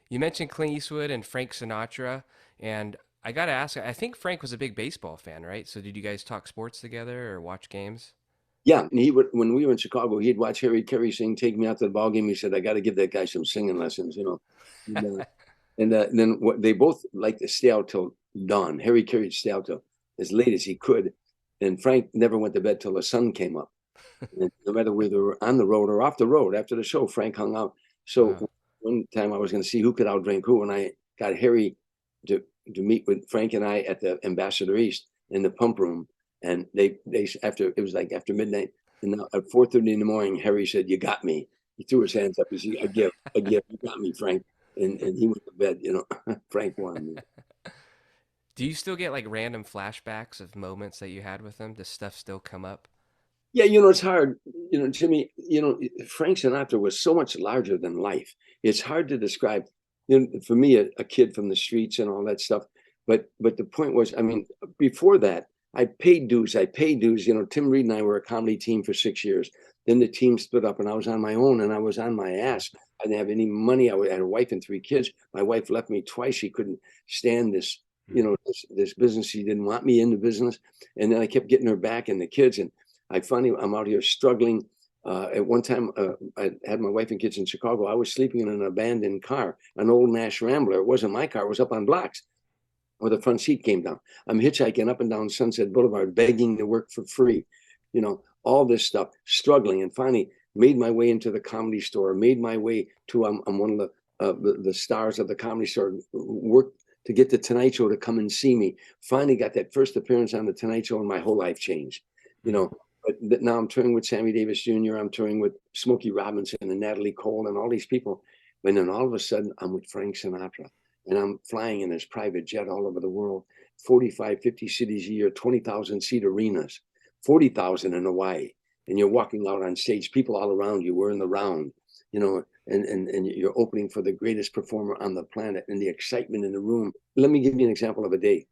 You mentioned Clint Eastwood and Frank Sinatra, and I got to ask, I think Frank was a big baseball fan, right? So did you guys talk sports together or watch games? Yeah, and he would, when we were in Chicago, he'd watch Harry Carey sing "Take Me Out to the Ball Game." He said, "I got to give that guy some singing lessons," And then they both liked to stay out till dawn. Harry Carey would stay out till as late as he could, and Frank never went to bed till the sun came up. And no matter whether they were on the road or off the road, after the show, Frank hung out. So one time I was going to see who could outdrink who, and I got Harry to meet with Frank and I at the Ambassador East in the pump room. And they after it was like after midnight, and at 4:30 in the morning, Harry said, "You got me." He threw his hands up. He said, I give, you got me, Frank." And he went to bed. Frank won. Do you still get like random flashbacks of moments that you had with him? Does stuff still come up? Yeah, it's hard. Jimmy. Frank Sinatra was so much larger than life. It's hard to describe. For me, a kid from the streets and all that stuff. But the point was, I mean, before that, I paid dues. Tim Reid and I were a comedy team for 6 years. Then the team split up, and I was on my own, and I was on my ass. I didn't have any money. I had a wife and 3 kids. My wife left me twice. She couldn't stand this, this business. She didn't want me in the business. And then I kept getting her back and the kids. And I'm out here struggling. At one time, I had my wife and kids in Chicago. I was sleeping in an abandoned car, an old Nash Rambler. It wasn't my car. It was up on blocks where the front seat came down. I'm hitchhiking up and down Sunset Boulevard, begging to work for free, all this stuff, struggling, and finally made my way into the Comedy Store, made my way to, I'm one of the stars of the Comedy Store, worked to get the Tonight Show to come and see me. Finally got that first appearance on the Tonight Show, and my whole life changed, But now I'm touring with Sammy Davis Jr., I'm touring with Smokey Robinson and Natalie Cole and all these people. And then all of a sudden, I'm with Frank Sinatra. And I'm flying in his private jet all over the world, 45, 50 cities a year, 20,000 seat arenas, 40,000 in Hawaii. And you're walking out on stage, people all around you, we're in the round, and you're opening for the greatest performer on the planet, and the excitement in the room. Let me give you an example of a day.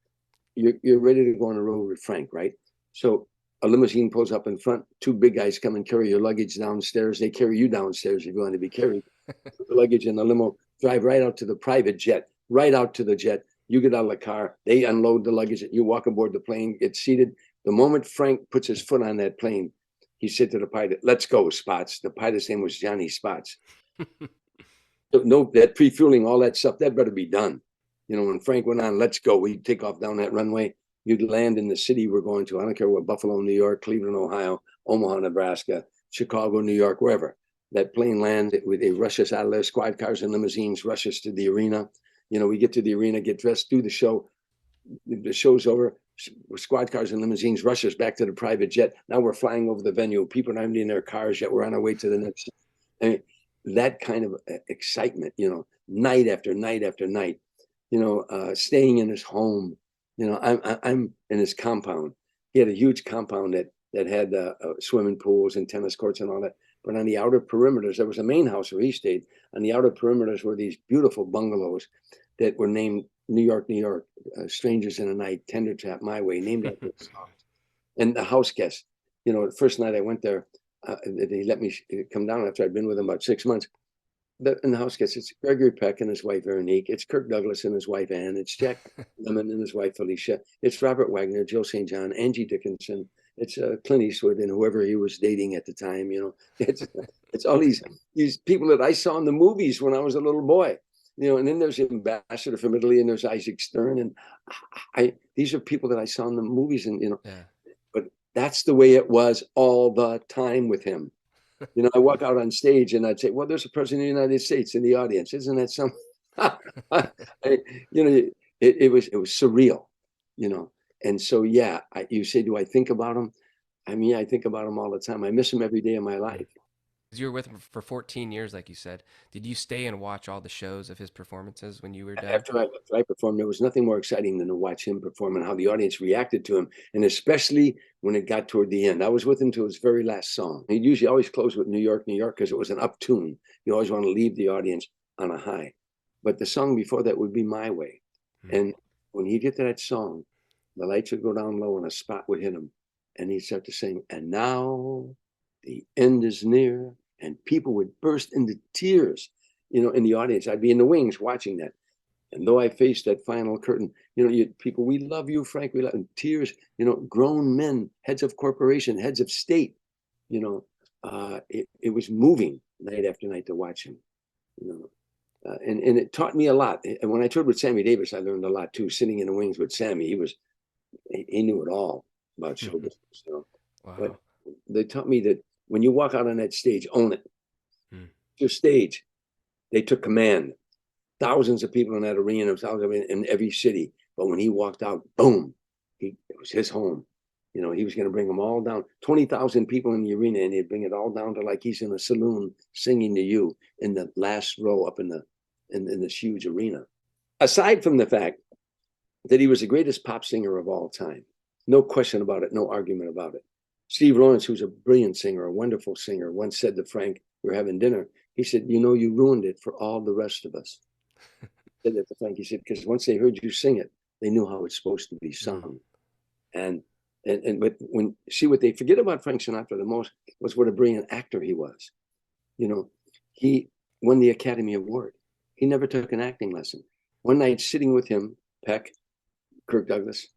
You're ready to go on a road with Frank, right? So a limousine pulls up in front, 2 big guys come and carry your luggage downstairs. They carry you downstairs if you want to be carried. The luggage in the limo, drive right out to the private jet. Right out to the jet. You get out of the car. They unload the luggage. You walk aboard the plane, get seated. The moment Frank puts his foot on that plane, he said to the pilot, "Let's go, Spots." The pilot's name was Johnny Spots. So, no, that pre-fueling, all that stuff, that better be done. When Frank went on, "Let's go," we'd take off down that runway. You'd land in the city we're going to. I don't care what, Buffalo, New York, Cleveland, Ohio, Omaha, Nebraska, Chicago, New York, wherever. That plane lands, they rush us out of there, squad cars and limousines, rush us to the arena. We get to the arena, get dressed, do the show. The show's over. Squad cars and limousines rush us back to the private jet. Now we're flying over the venue. People aren't in their cars yet. We're on our way to the next. I mean, that kind of excitement, night after night after night. staying in his home. I'm in his compound. He had a huge compound that had swimming pools and tennis courts and all that. But on the outer perimeters, there was a main house where he stayed. On the outer perimeters were these beautiful bungalows that were named New York, New York, Strangers in the Night, Tender Tap My Way, named after the songs. And the house guests, the first night I went there, they let me come down after I'd been with him about 6 months. In the house guests, it's Gregory Peck and his wife Veronique. It's Kirk Douglas and his wife Ann. It's Jack Lemmon and his wife Felicia. It's Robert Wagner, Joe St. John, Angie Dickinson. It's Clint Eastwood and whoever he was dating at the time. It's all these people that I saw in the movies when I was a little boy. And then there's the ambassador from Italy, and there's Isaac Stern, and these are people that I saw in the movies, and Yeah. But that's the way it was all the time with him. I walk out on stage and I'd say, well, there's a president of the United States in the audience. Isn't that something? It was surreal, And so, yeah, you say, do I think about him? I mean, I think about him all the time. I miss him every day of my life. You were with him for 14 years, like you said. Did you stay and watch all the shows of his performances when you were done? After I performed, there was nothing more exciting than to watch him perform and how the audience reacted to him, and especially when it got toward the end. I was with him till his very last song. He'd usually always close with New York, New York, because it was an up tune. You always want to leave the audience on a high. But the song before that would be My Way. And when he'd get to that song, the lights would go down low and a spot would hit him. And he'd start to sing, and now the end is near. And people would burst into tears, in the audience. I'd be in the wings watching that. And though I faced that final curtain, people, we love you, Frank. We love you. Tears, grown men, heads of corporation, heads of state, it was moving night after night to watch him, and it taught me a lot. And when I toured with Sammy Davis, I learned a lot too, sitting in the wings with Sammy. He knew it all about show business, Wow. But they taught me that when you walk out on that stage, own it. Your stage, they took command. Thousands of people in that arena, in every city. But when he walked out, boom, it was his home. He was going to bring them all down. 20,000 people in the arena, and he'd bring it all down to like he's in a saloon singing to you in the last row up in this huge arena. Aside from the fact that he was the greatest pop singer of all time, no question about it, no argument about it. Steve Lawrence, who's a brilliant singer, a wonderful singer, once said to Frank, we were having dinner, he said, you ruined it for all the rest of us. Said that to Frank. He said, because once they heard you sing it, they knew how it's supposed to be sung. But what they forget about Frank Sinatra the most was what a brilliant actor he was. He won the Academy Award. He never took an acting lesson. One night sitting with him, Peck, Kirk Douglas,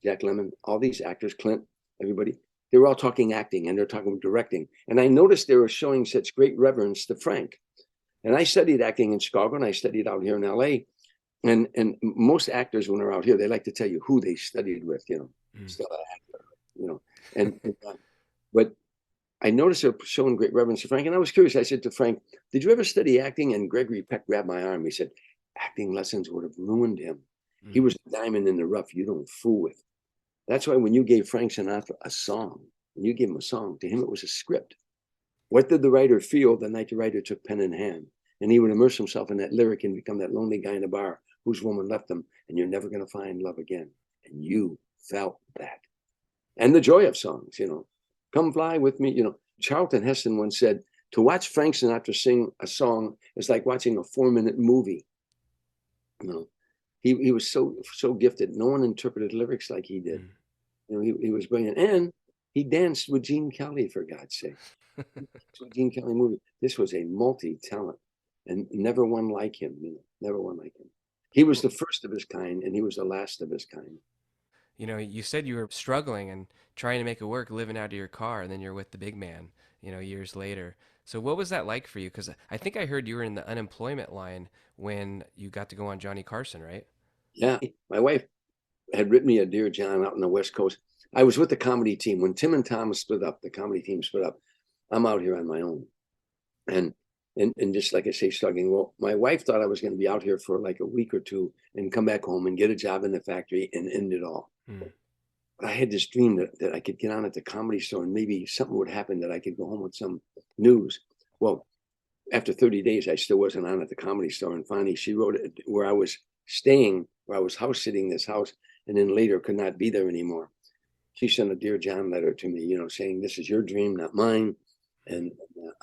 Jack Lemmon, all these actors, Clint, everybody, they were all talking acting and they're talking directing. And I noticed they were showing such great reverence to Frank. And I studied acting in Chicago, and I studied out here in LA. And most actors, when they're out here, they like to tell you who they studied with, still an actor, but I noticed they're showing great reverence to Frank. And I was curious. I said to Frank, did you ever study acting? And Gregory Peck grabbed my arm. He said, acting lessons would have ruined him. He was a diamond in the rough you don't fool with. That's why when you gave Frank Sinatra a song, when you gave him a song, to him it was a script. What did the writer feel the night the writer took pen in hand? And he would immerse himself in that lyric and become that lonely guy in a bar whose woman left him, and you're never going to find love again. And you felt that. And the joy of songs, come fly with me. Charlton Heston once said, to watch Frank Sinatra sing a song is like watching a 4-minute movie. He was so gifted. No one interpreted lyrics like he did. He was brilliant. And he danced with Gene Kelly, for God's sake. Gene Kelly movie. This was a multi-talent, and never one like him. Never one like him. He was the first of his kind, and he was the last of his kind. You said you were struggling and trying to make it work, living out of your car, and then you're with the big man, years later. So what was that like for you? Because I think I heard you were in the unemployment line when you got to go on Johnny Carson, right? Yeah. My wife had written me a Dear John out on the West Coast. I was with the comedy team. When Tim and Tom split up, the comedy team split up, I'm out here on my own. And just like I say, struggling. Well, my wife thought I was going to be out here for like a week or two and come back home and get a job in the factory and end it all. But I had this dream that I could get on at the Comedy Store and maybe something would happen that I could go home with some news. Well, after 30 days, I still wasn't on at the Comedy Store. And finally, she wrote it where I was staying, where I was house sitting this house, and then later could not be there anymore. She sent a Dear John letter to me, saying, this is your dream, not mine. And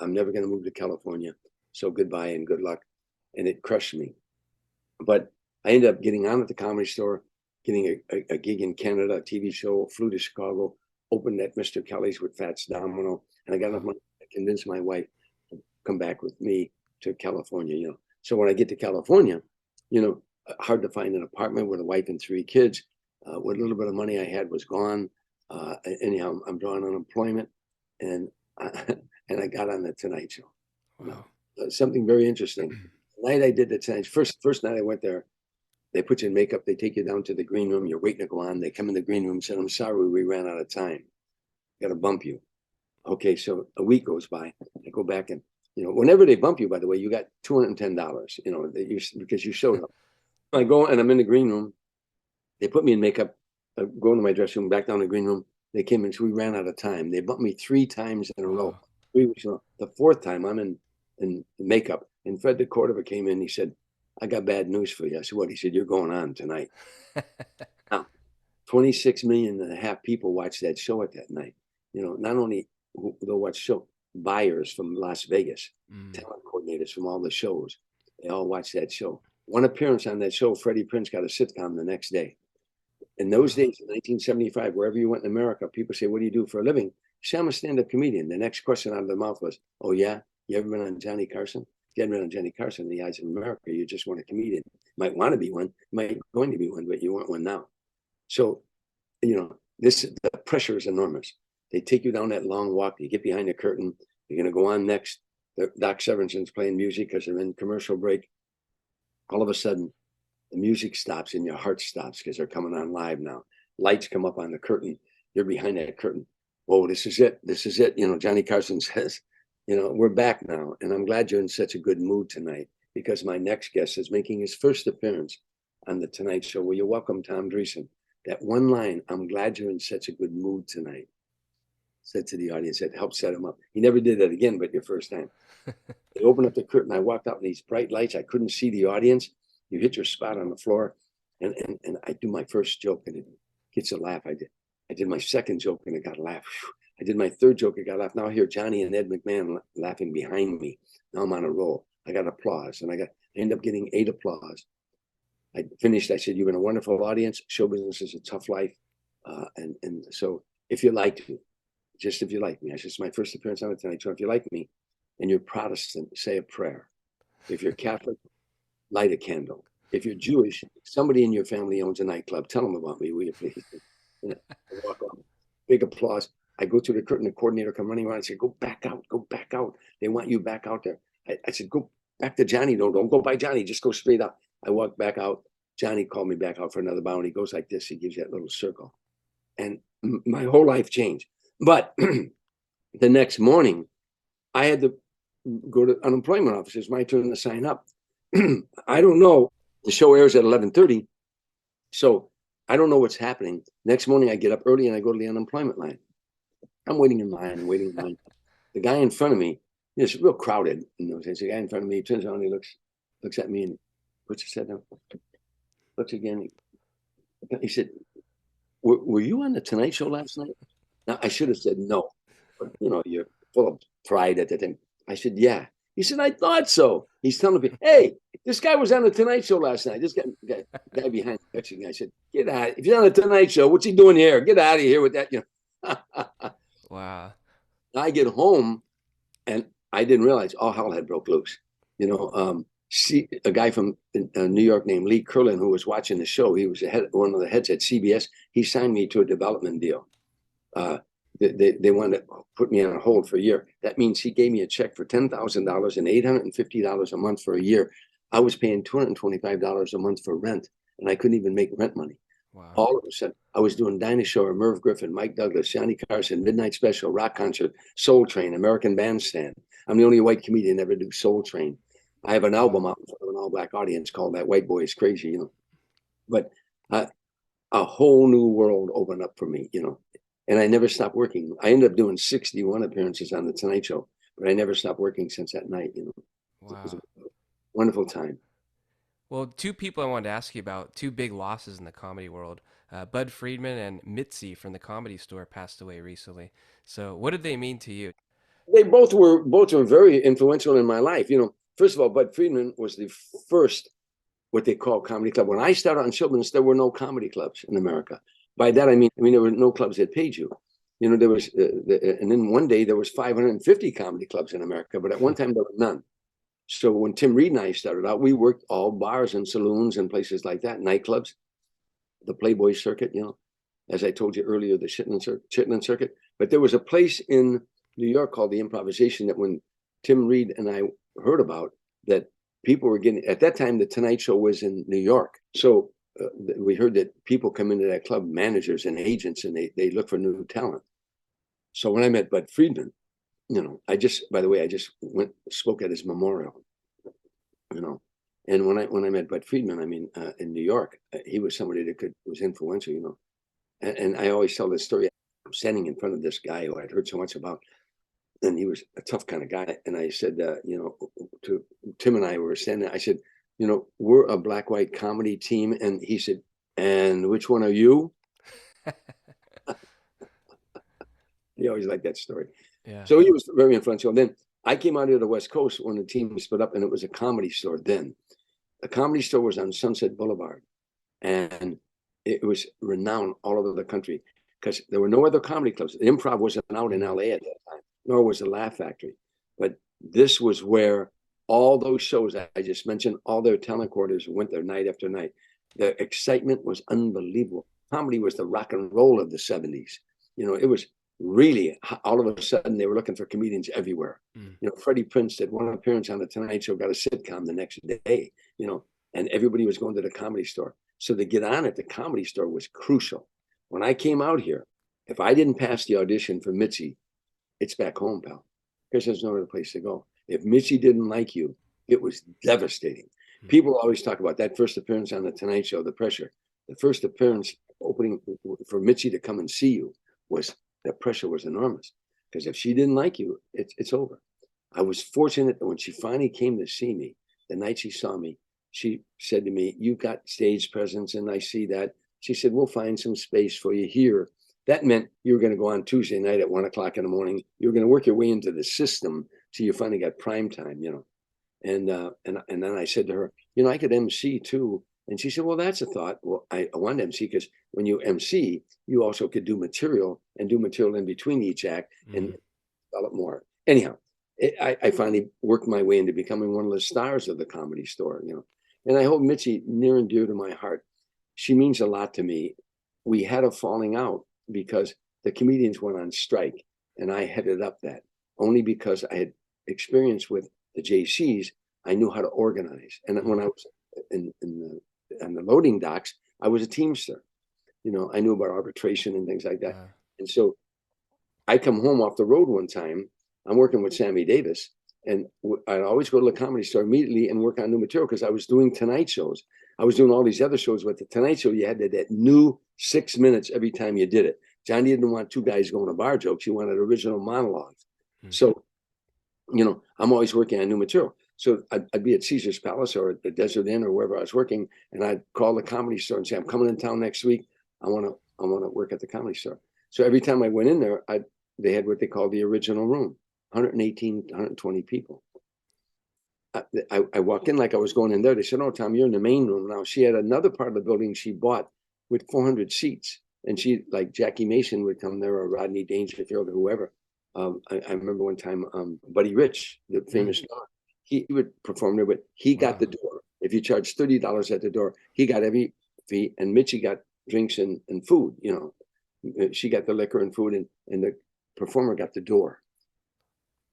I'm never going to move to California. So goodbye and good luck. And it crushed me. But I ended up getting on at the Comedy Store, getting a gig in Canada, a TV show, flew to Chicago, opened at Mr. Kelly's with Fats Domino. And I got enough money to convince my wife to come back with me to California, So when I get to California, hard to find an apartment with a wife and 3 kids. What little bit of money I had was gone. Anyhow, I'm drawing unemployment, and I got on the Tonight Show. Wow. Something very interesting. The night I did the Tonight Show, first night I went there, they put you in makeup. They take you down to the green room. You're waiting to go on. They come in the green room and said, I'm sorry, we ran out of time. Got to bump you. Okay, so a week goes by. I go back and, whenever they bump you, by the way, you got $210, because you showed up. I go and I'm in the green room. They put me in makeup. I go into my dressing room, back down the green room. They came in, so we ran out of time. They bumped me 3 times in a row. 3 weeks in a row. The 4th time I'm in makeup. And Fred DeCordova came in. He said, I got bad news for you. I said, what? He said, you're going on tonight. Now, 26 million and a half people watched that show at that night. Not only they'll watch show, buyers from Las Vegas, talent coordinators from all the shows. They all watched that show. One appearance on that show, Freddie Prinze got a sitcom the next day. In those days, in 1975, wherever you went in America, people say, what do you do for a living? Say, I'm a stand-up comedian. The next question out of their mouth was, oh, yeah? You ever been on Johnny Carson? If you haven't been on Johnny Carson in the eyes of America, you just weren't a comedian. You might want to be one, might going to be one, but you weren't one now. So, the pressure is enormous. They take you down that long walk. You get behind the curtain. You're going to go on next. Doc Severinsen's playing music because they're in commercial break. All of a sudden, the music stops and your heart stops because they're coming on live now. Lights come up on the curtain. You're behind that curtain. Whoa, this is it. This is it. Johnny Carson says, we're back now. And I'm glad you're in such a good mood tonight, because my next guest is making his first appearance on the Tonight Show. Will you welcome Tom Dreesen? That one line, I'm glad you're in such a good mood tonight, said to the audience. That helped set him up. He never did that again, but your first time. They opened up the curtain. I walked out in these bright lights. I couldn't see the audience. You hit your spot on the floor, and I do my first joke, and it gets a laugh. I did my second joke, and it got a laugh. I did my third joke, it got a laugh. Now I hear Johnny and Ed McMahon laughing behind me. Now I'm on a roll. I got applause, and I end up getting 8 applause. I finished. I said, "You've been a wonderful audience. Show business is a tough life, and so if you like me, just if you like me," I said, "It's my first appearance on the Tonight Show. If you like me, and you're Protestant, say a prayer. If you're Catholic, light a candle. If you're Jewish, somebody in your family owns a nightclub. Tell them about me, will you please?" I walk off. Big applause. I go to the curtain. The coordinator come running around and say, "Go back out. Go back out. They want you back out there." I said, "Go back to Johnny. No, don't go by Johnny. Just go straight up." I walk back out. Johnny called me back out for another bound. He goes like this. He gives that little circle. And my whole life changed. But the next morning, I had to go to unemployment office. It's my turn to sign up. I don't know. The show airs at 11:30. So I don't know what's happening. Next morning, I get up early and I go to the unemployment line. I'm waiting in line. The guy in front of me, it's real crowded. The guy in front of me, he turns around, he looks at me and puts his head down. Looks again. He said, were you on the Tonight Show last night? Now, I should have said no. But, you're full of pride at the time. I said, yeah. He said, I thought so. He's telling me, hey, this guy was on the Tonight Show last night. This guy behind the Mexican guy. I said, get out. If you're on the Tonight Show, what's he doing here? Get out of here with that. Wow. I get home and I didn't realize all hell had broke loose. A guy from New York named Lee Curlin, who was watching the show, he was one of the heads at CBS. He signed me to a development deal. They wanted to put me on a hold for a year. That means he gave me a check for $10,000 and $850 a month for a year. I was paying $225 a month for rent, and I couldn't even make rent money. Wow. All of a sudden, I was doing Dinah Shore, Merv Griffin, Mike Douglas, Johnny Carson, Midnight Special, Rock Concert, Soul Train, American Bandstand. I'm the only white comedian to ever do Soul Train. I have an album out in front of an all-black audience called That White Boy Is Crazy, But a whole new world opened up for me, And I never stopped working. I ended up doing 61 appearances on the Tonight Show, but I never stopped working since that night, Wow. It was a wonderful time. Well, two people I wanted to ask you about, two big losses in the comedy world. Bud Friedman and Mitzi from the Comedy Store passed away recently. So, what did they mean to you? They both were very influential in my life. First of all, Bud Friedman was the first what they call comedy club. When I started on Children's, there were no comedy clubs in America. By that I mean there were no clubs that paid you. There was, and then one day there was 550 comedy clubs in America, but at one time there were none. So when Tim Reid and I started out, we worked all bars and saloons and places like that, nightclubs, the Playboy circuit, as I told you earlier, the Chitlin circuit. But there was a place in New York called the Improvisation that when Tim Reid and I heard about, that people were getting, at that time, the Tonight Show was in New York. So we heard that people come into that club, managers and agents, and they look for new talent. So when I met Bud Friedman, by the way, I just spoke at his memorial, and when I met Bud Friedman, in New York, he was somebody that was influential, and I always tell this story. I'm standing in front of this guy who I'd heard so much about, and he was a tough kind of guy. And I said, to Tim and I were standing, I said, we're a black-white comedy team. And he said, and which one are you? He always liked that story. Yeah. So he was very influential. Then I came out of the West Coast when the team split up, and it was a Comedy Store then. The Comedy Store was on Sunset Boulevard, and it was renowned all over the country because there were no other comedy clubs. The Improv wasn't out in LA at that time, nor was the Laugh Factory. But this was where all those shows I just mentioned, all their talent quarters went there night after night. The excitement was unbelievable. Comedy was the rock and roll of the 70s. It was really, all of a sudden, they were looking for comedians everywhere. Freddie Prinze did one appearance on the Tonight Show, got a sitcom the next day, and everybody was going to the Comedy Store. So to get on at the Comedy Store was crucial. When I came out here, if I didn't pass the audition for Mitzi, it's back home, pal, because there's no other place to go. If Mitzi didn't like you, it was devastating. People always talk about that first appearance on the Tonight Show, the pressure. The first appearance opening for Mitzi to come and see you the pressure was enormous, because if she didn't like you, it's over. I was fortunate that when she finally came to see me, the night she saw me, she said to me, "You got stage presence, and I see that." She said, "We'll find some space for you here." That meant you were going to go on Tuesday night at 1:00 in the morning. You were going to work your way into the system till you finally got prime time, And then I said to her, I could MC too. And she said, "Well, that's a thought." Well, I wanted to MC because when you MC, you also could do material in between each act and develop more. Anyhow, I finally worked my way into becoming one of the stars of the Comedy Store, And I hold Mitzi near and dear to my heart. She means a lot to me. We had a falling out because the comedians went on strike, and I headed up that only because I had experience with the JCs. I knew how to organize, and when I was on the loading docks, I was a teamster. I knew about arbitration and things like that. And so I come home off the road one time. I'm working with Sammy Davis, and I'd always go to the Comedy Store immediately and work on new material because I was doing Tonight shows. I was doing all these other shows, but the Tonight Show, you had that new 6 minutes every time you did it. Johnny didn't want two guys going to bar jokes. He wanted original monologues. So, I'm always working on new material. So I'd be at Caesar's Palace or at the Desert Inn or wherever I was working, and I'd call the Comedy Store and say, "I'm coming in town next week. I want to work at the Comedy Store." So every time I went in there, they had what they called the original room, 118, 120 people. I walked in like I was going in there. They said, "Oh, Tom, you're in the main room now." She had another part of the building she bought with 400 seats, and she, like Jackie Mason, would come there, or Rodney Dangerfield, or whoever. I remember one time, Buddy Rich, the famous guy, he would perform there, but he got the door. If you charged $30 at the door, he got every fee, and Mitzi got drinks and food. She got the liquor and food, and the performer got the door.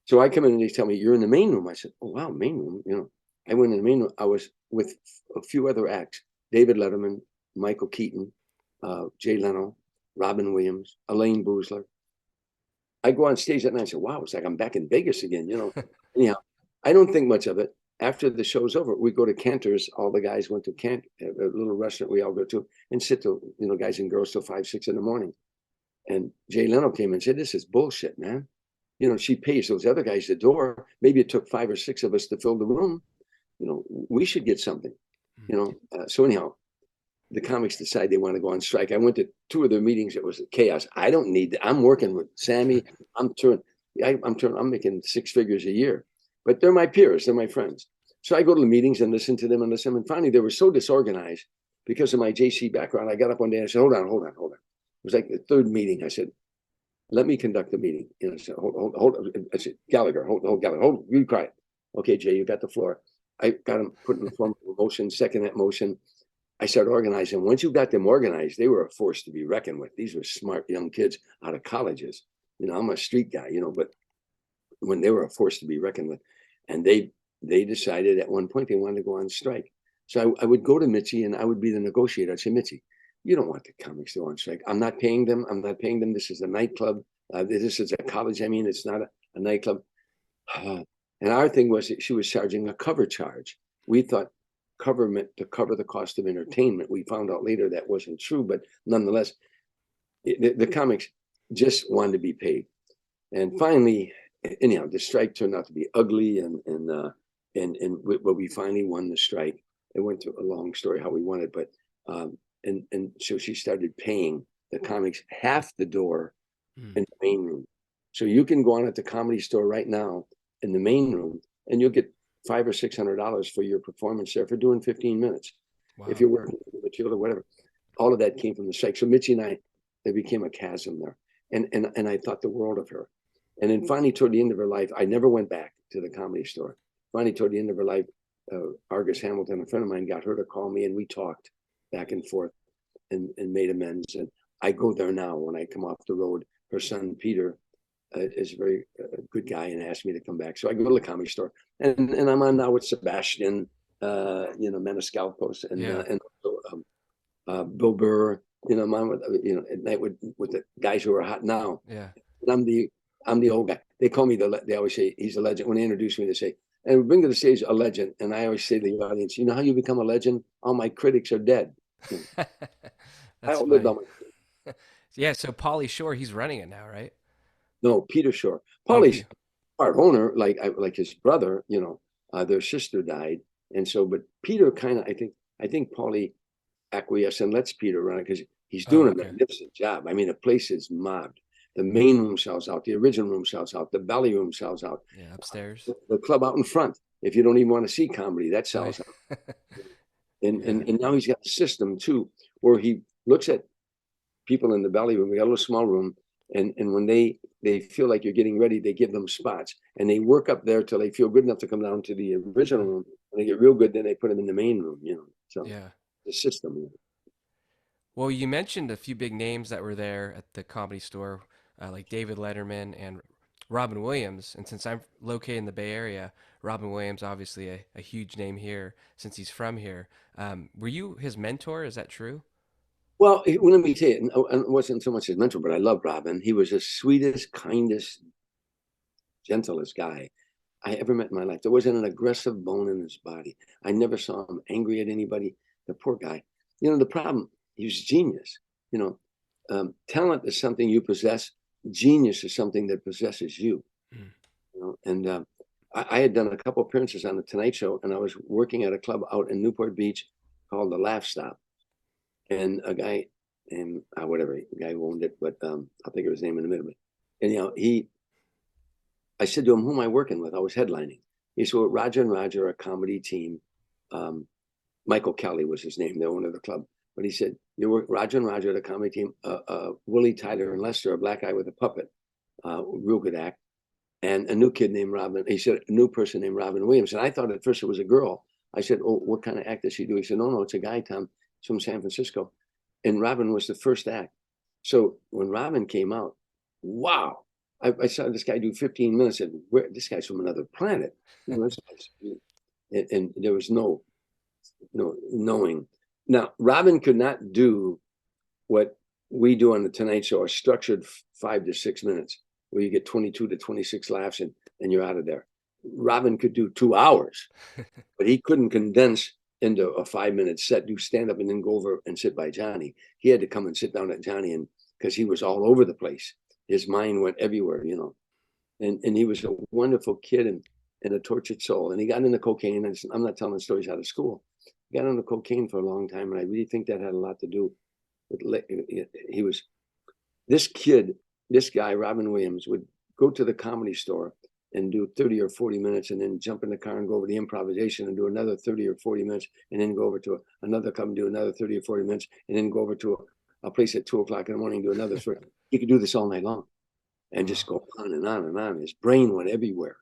So I come in and they tell me, "You're in the main room." I said, "Oh, wow, main room." I went in the main room. I was with a few other acts: David Letterman, Michael Keaton, Jay Leno, Robin Williams, Elaine Boozler. I go on stage that night and say, "Wow, it's like I'm back in Vegas again." Anyhow, I don't think much of it. After the show's over, we go to Cantor's. All the guys went to a little restaurant we all go to, and sit till, guys and girls till 5, 6 in the morning. And Jay Leno came and said, "This is bullshit, man. She pays those other guys the door. Maybe it took 5 or 6 of us to fill the room. We should get something." So anyhow, the comics decide they want to go on strike. I went to 2 of their meetings. It was chaos. I don't need that. I'm working with Sammy. I'm making 6 figures a year, but they're my peers. They're my friends. So I go to the meetings and listen to them and listen. And finally, they were so disorganized because of my JC background. I got up one day and I said, hold on. It was like the 3rd meeting. I said, let me conduct the meeting. I said, hold. I said, Gallagher, hold, be quiet. Okay, Jay, you got the floor. I got him put in the form of a motion, second that motion. I started organizing. Once you got them organized, they were a force to be reckoned with. These were smart young kids out of colleges. I'm a street guy, but when they were a force to be reckoned with, and they decided at one point they wanted to go on strike. So I would go to Mitzi and I would be the negotiator. I'd say, Mitzi, you don't want the comics to go on strike. I'm not paying them. This is a nightclub. This is a college. It's not a nightclub. And our thing was that she was charging a cover charge. We thought cover meant to cover the cost of entertainment. We found out later that wasn't true, but nonetheless, the comics just wanted to be paid. And finally, anyhow, the strike turned out to be ugly, and we finally won the strike. It went through a long story how we won it, but and so she started paying the comics half the door in the main room. So you can go on at the Comedy Store right now in the main room, and you'll get $500 or $600 for your performance there for doing 15 minutes. Wow. If you're working with material or whatever. All of that came from the strike. So Mitzi and I, there became a chasm there. And I thought the world of her. And then finally, toward the end of her life, I never went back to the Comedy Store. Finally, toward the end of her life, Argus Hamilton, a friend of mine, got her to call me, and we talked back and forth and made amends. And I go there now when I come off the road. Her son, Peter, is a very good guy and asked me to come back. So I go to the Comedy Store. And I'm on now with Sebastian, Maniscalcos, and also, Bill Burr. I'm on with, at night with the guys who are hot now. Yeah. And I'm the old guy. They call me they always say he's a legend. When they introduce me, they say, and we bring to the stage a legend. And I always say to the audience, you know how you become a legend? All my critics are dead. That's I outlived all my Yeah, so Pauly Shore, he's running it now, right? No, Peter Shore. Pauly's part owner, like his brother, their sister died. And so, but Peter kind of, I think Pauly acquiesced and lets Peter run it because he's doing a magnificent job. The place is mobbed. The main room sells out. The original room sells out. The belly room sells out. Yeah, upstairs. The club out in front. If you don't even want to see comedy, that sells out. And now he's got a system too, where he looks at people in the belly room. We got a little small room, and when they feel like you're getting ready, they give them spots, and they work up there till they feel good enough to come down to the original room. When they get real good, then they put them in the main room. So yeah, the system. Well, you mentioned a few big names that were there at the Comedy Store, like David Letterman and Robin Williams. And since I'm located in the Bay Area, Robin Williams, obviously a huge name here since he's from here. Were you his mentor? Is that true? Well, let me tell you, it wasn't so much his mentor, but I love Robin. He was the sweetest, kindest, gentlest guy I ever met in my life. There wasn't an aggressive bone in his body. I never saw him angry at anybody. The poor guy. The problem, he was genius. Talent is something you possess. Genius is something that possesses you. And I had done a couple appearances on the Tonight Show, and I was working at a club out in Newport Beach called the Laugh Stop. And a guy named the guy who owned it, but I'll think of his name in a minute. And I said to him, "Who am I working with?" I was headlining. He said, well, Roger and Roger, a comedy team. Michael Kelly was his name, the owner of the club. But he said, "You work Roger and Roger, the comedy team. Willie Tyler and Lester, a black guy with a puppet, real good act, and a new kid named Robin." He said, "A new person named Robin Williams." And I thought at first it was a girl. I said, "Oh, what kind of act does she do?" He said, "No, it's a guy, Tom. It's from San Francisco." And Robin was the first act. So when Robin came out, wow. I saw this guy do 15 minutes and this guy's from another planet. And there was no knowing. Now, Robin could not do what we do on the Tonight Show, a structured 5 to 6 minutes where you get 22 to 26 laughs and you're out of there. Robin could do 2 hours, but he couldn't condense into a 5-minute set, do stand up and then go over and sit by Johnny. He had to come and sit down at Johnny, and because he was all over the place. His mind went everywhere, and he was a wonderful kid and a tortured soul. And he got into cocaine, and I'm not telling stories out of school, got on the cocaine for a long time, and I really think that had a lot to do with. He was this kid, this guy, Robin Williams, would go to the Comedy Store and do 30 or 40 minutes, and then jump in the car and go over to improvisation and do another 30 or 40 minutes, and then go over to another club and do another 30 or 40 minutes, and then go over to a place at 2 o'clock in the morning, do another 30. He could do this all night long and just go on and on and on. His brain went everywhere,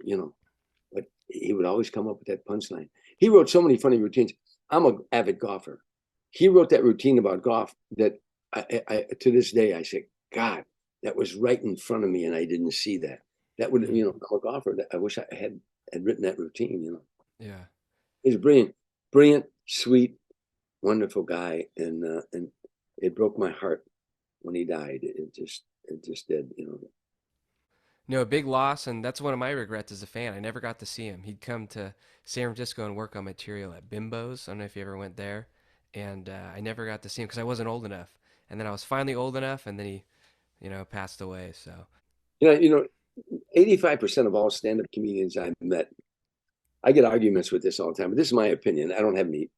but he would always come up with that punchline. He wrote so many funny routines. I'm an avid golfer. He wrote that routine about golf that I to this day, I say, God, that was right in front of me and I didn't see that. That would, I'm a golfer. I wish I had written that routine, Yeah. He's brilliant, sweet, wonderful guy. And it broke my heart when he died. It just did, No, a big loss, and that's one of my regrets as a fan. I never got to see him. He'd come to San Francisco and work on material at Bimbo's. I don't know if you ever went there. And I never got to see him because I wasn't old enough. And then I was finally old enough, and then he, passed away. So, 85% of all stand-up comedians I've met, I get arguments with this all the time, but this is my opinion. I don't have any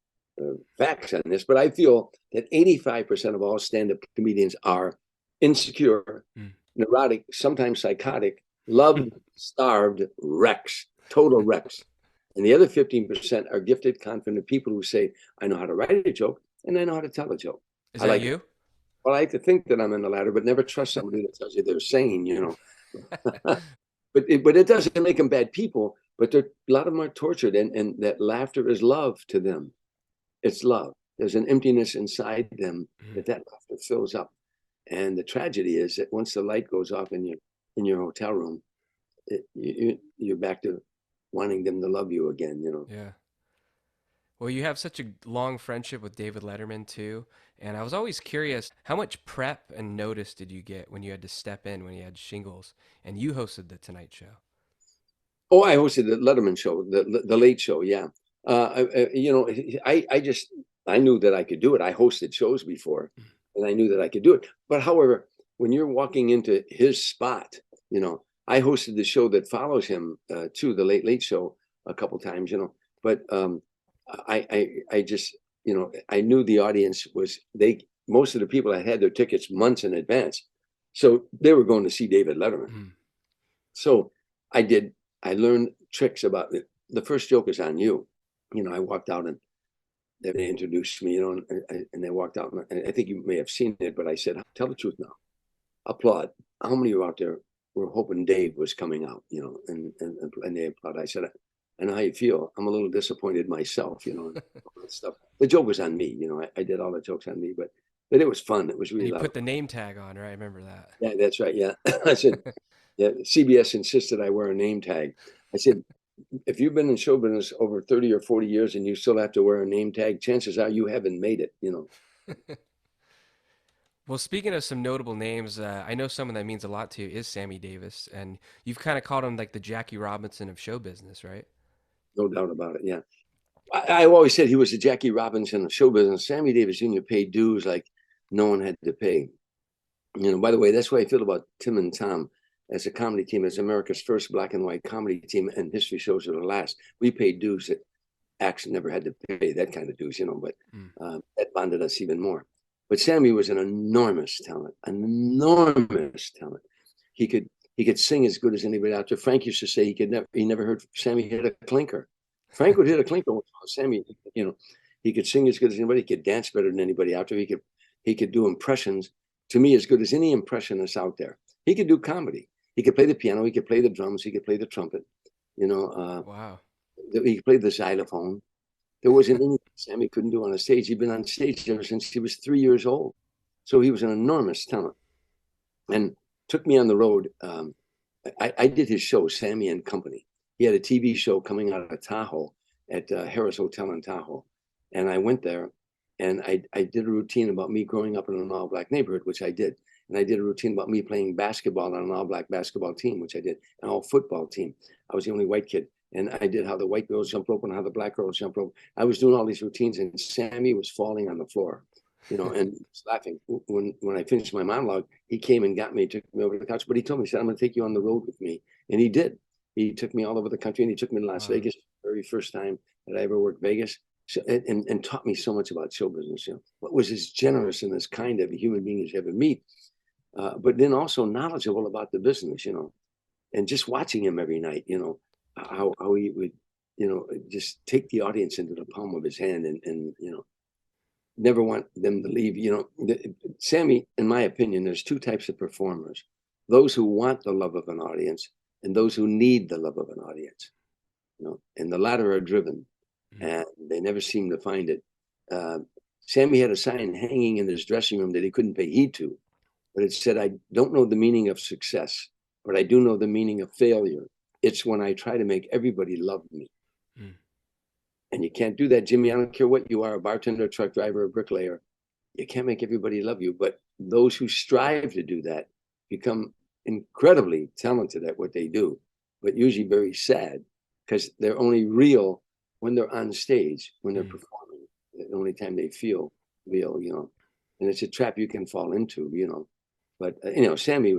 facts on this, but I feel that 85% of all stand-up comedians are insecure, neurotic, sometimes psychotic, love-starved wrecks, total wrecks. And the other 15% are gifted, confident people who say, I know how to write a joke and I know how to tell a joke. Is that you? Well, I like to think that I'm in the latter, but never trust somebody that tells you they're sane, But it doesn't make them bad people, but a lot of them are tortured, and that laughter is love to them. It's love. There's an emptiness inside them that laughter fills up. And the tragedy is that once the light goes off in your hotel room, you're back to wanting them to love you again, Yeah. Well, you have such a long friendship with David Letterman too, and I was always curious, how much prep and notice did you get when you had to step in when he had shingles and you hosted the Tonight Show? Oh, I hosted the Letterman show, the Late Show. Yeah. I knew that I could do it. I hosted shows before, and I knew that I could do it. But however, when you're walking into his spot, I hosted the show that follows him too, the Late Show, a couple times, But I just, I knew the audience was most of the people had their tickets months in advance, so they were going to see David Letterman. So I learned tricks about it. The first joke is on you. I walked out and they introduced me, and they walked out. And I think you may have seen it, but I said, tell the truth now. Applaud. How many of you out there were hoping Dave was coming out, and they applaud. I said, I know how you feel. I'm a little disappointed myself, all that stuff. The joke was on me, I did all the jokes on me, but it was fun. It was really loud. You put the name tag on, right? I remember that. Yeah, that's right. Yeah. I said, yeah, CBS insisted I wear a name tag. I said, if you've been in show business over 30 or 40 years and you still have to wear a name tag, chances are you haven't made it, Well, speaking of some notable names, I know someone that means a lot to you is Sammy Davis, and you've kind of called him like the Jackie Robinson of show business, right? No doubt about it, yeah. I always said he was the Jackie Robinson of show business. Sammy Davis Jr. paid dues like no one had to pay. By the way, that's what I feel about Tim and Tom as a comedy team, as America's first black and white comedy team, and history shows are the last. We paid dues that acts never had to pay that kind of dues, but that bonded us even more. But Sammy was an enormous talent, He could sing as good as anybody out there. Frank used to say he never heard Sammy hit a clinker. Frank would hit a clinker. Sammy, he could sing as good as anybody. He could dance better than anybody out there. He could do impressions, to me, as good as any impressionist out there. He could do comedy. He could play the piano. He could play the drums. He could play the trumpet. Wow. He could play the xylophone. There wasn't anything Sammy couldn't do on a stage. He'd been on stage ever since he was 3 years old. So he was an enormous talent. And took me on the road. I did his show, Sammy and Company. He had a TV show coming out of Tahoe at Harris Hotel in Tahoe. And I went there and I did a routine about me growing up in an all-black neighborhood, which I did. And I did a routine about me playing basketball on an all-black basketball team, which I did, an all-football team. I was the only white kid. And I did how the white girls jump rope and how the black girls jump rope. I was doing all these routines, and Sammy was falling on the floor, and laughing. When I finished my monologue, he came and got me, took me over to the couch. But he told me, he said, I'm going to take you on the road with me. And he did. He took me all over the country, and he took me to Las Vegas, the very first time that I ever worked Vegas. So, and taught me so much about show business. What was as generous and as kind of a human being as you ever meet, but then also knowledgeable about the business, and just watching him every night, how he would, just take the audience into the palm of his hand and never want them to leave. Sammy, in my opinion, there's two types of performers: those who want the love of an audience and those who need the love of an audience. And the latter are driven, and they never seem to find it. Sammy had a sign hanging in his dressing room that he couldn't pay heed to, but it said, "I don't know the meaning of success, but I do know the meaning of failure. It's when I try to make everybody love me." And you can't do that, Jimmy. I don't care what you are, a bartender, a truck driver, a bricklayer. You can't make everybody love you. But those who strive to do that become incredibly talented at what they do, but usually very sad, because they're only real when they're on stage, when they're performing. The only time they feel real, and it's a trap you can fall into, But, Sammy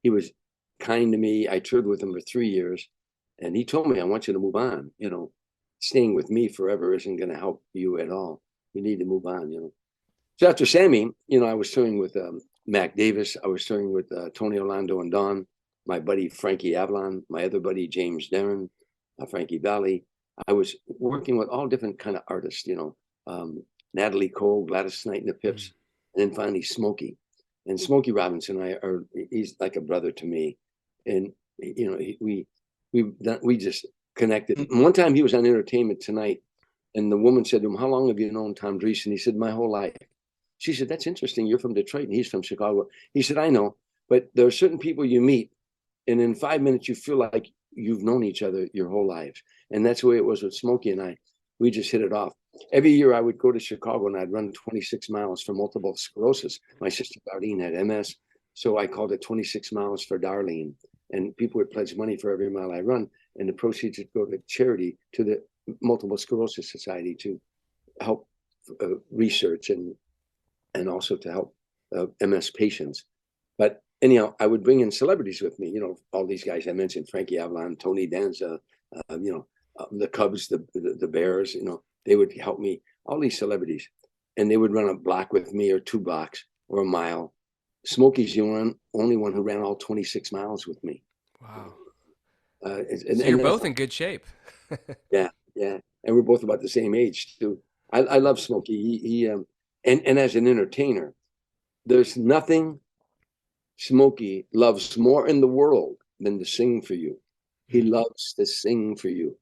he was kind to me. I toured with him for 3 years, and he told me, "I want you to move on. Staying with me forever isn't going to help you at all. You need to move on, So after Sammy, I was touring with Mac Davis. I was touring with Tony Orlando and Don, my buddy Frankie Avalon, my other buddy James Darren, Frankie Valli. I was working with all different kind of artists, Natalie Cole, Gladys Knight and the Pips, and then finally Smokey. And Smokey Robinson, he's like a brother to me. And, we just connected. And one time he was on Entertainment Tonight, and the woman said to him, "How long have you known Tom Dreesen?" He said, "My whole life." She said, "That's interesting. You're from Detroit and he's from Chicago." He said, "I know, but there are certain people you meet, and in 5 minutes you feel like you've known each other your whole lives." And that's the way it was with Smokey and I. We just hit it off. Every year I would go to Chicago and I'd run 26 miles for multiple sclerosis. My sister Darlene had MS, so I called it 26 miles for Darlene. And people would pledge money for every mile I run, and the proceeds would go to charity, to the Multiple Sclerosis Society, to help research and also to help MS patients. But anyhow, I would bring in celebrities with me. All these guys I mentioned: Frankie Avalon, Tony Danza, the Cubs, the Bears. They would help me. All these celebrities, and they would run a block with me, or 2 blocks, or a mile. Smokey's the only one who ran all 26 miles with me. Wow. So you're both in good shape. Yeah. And we're both about the same age too. I love Smokey. He and as an entertainer, there's nothing Smokey loves more in the world than to sing for you. He loves to sing for you.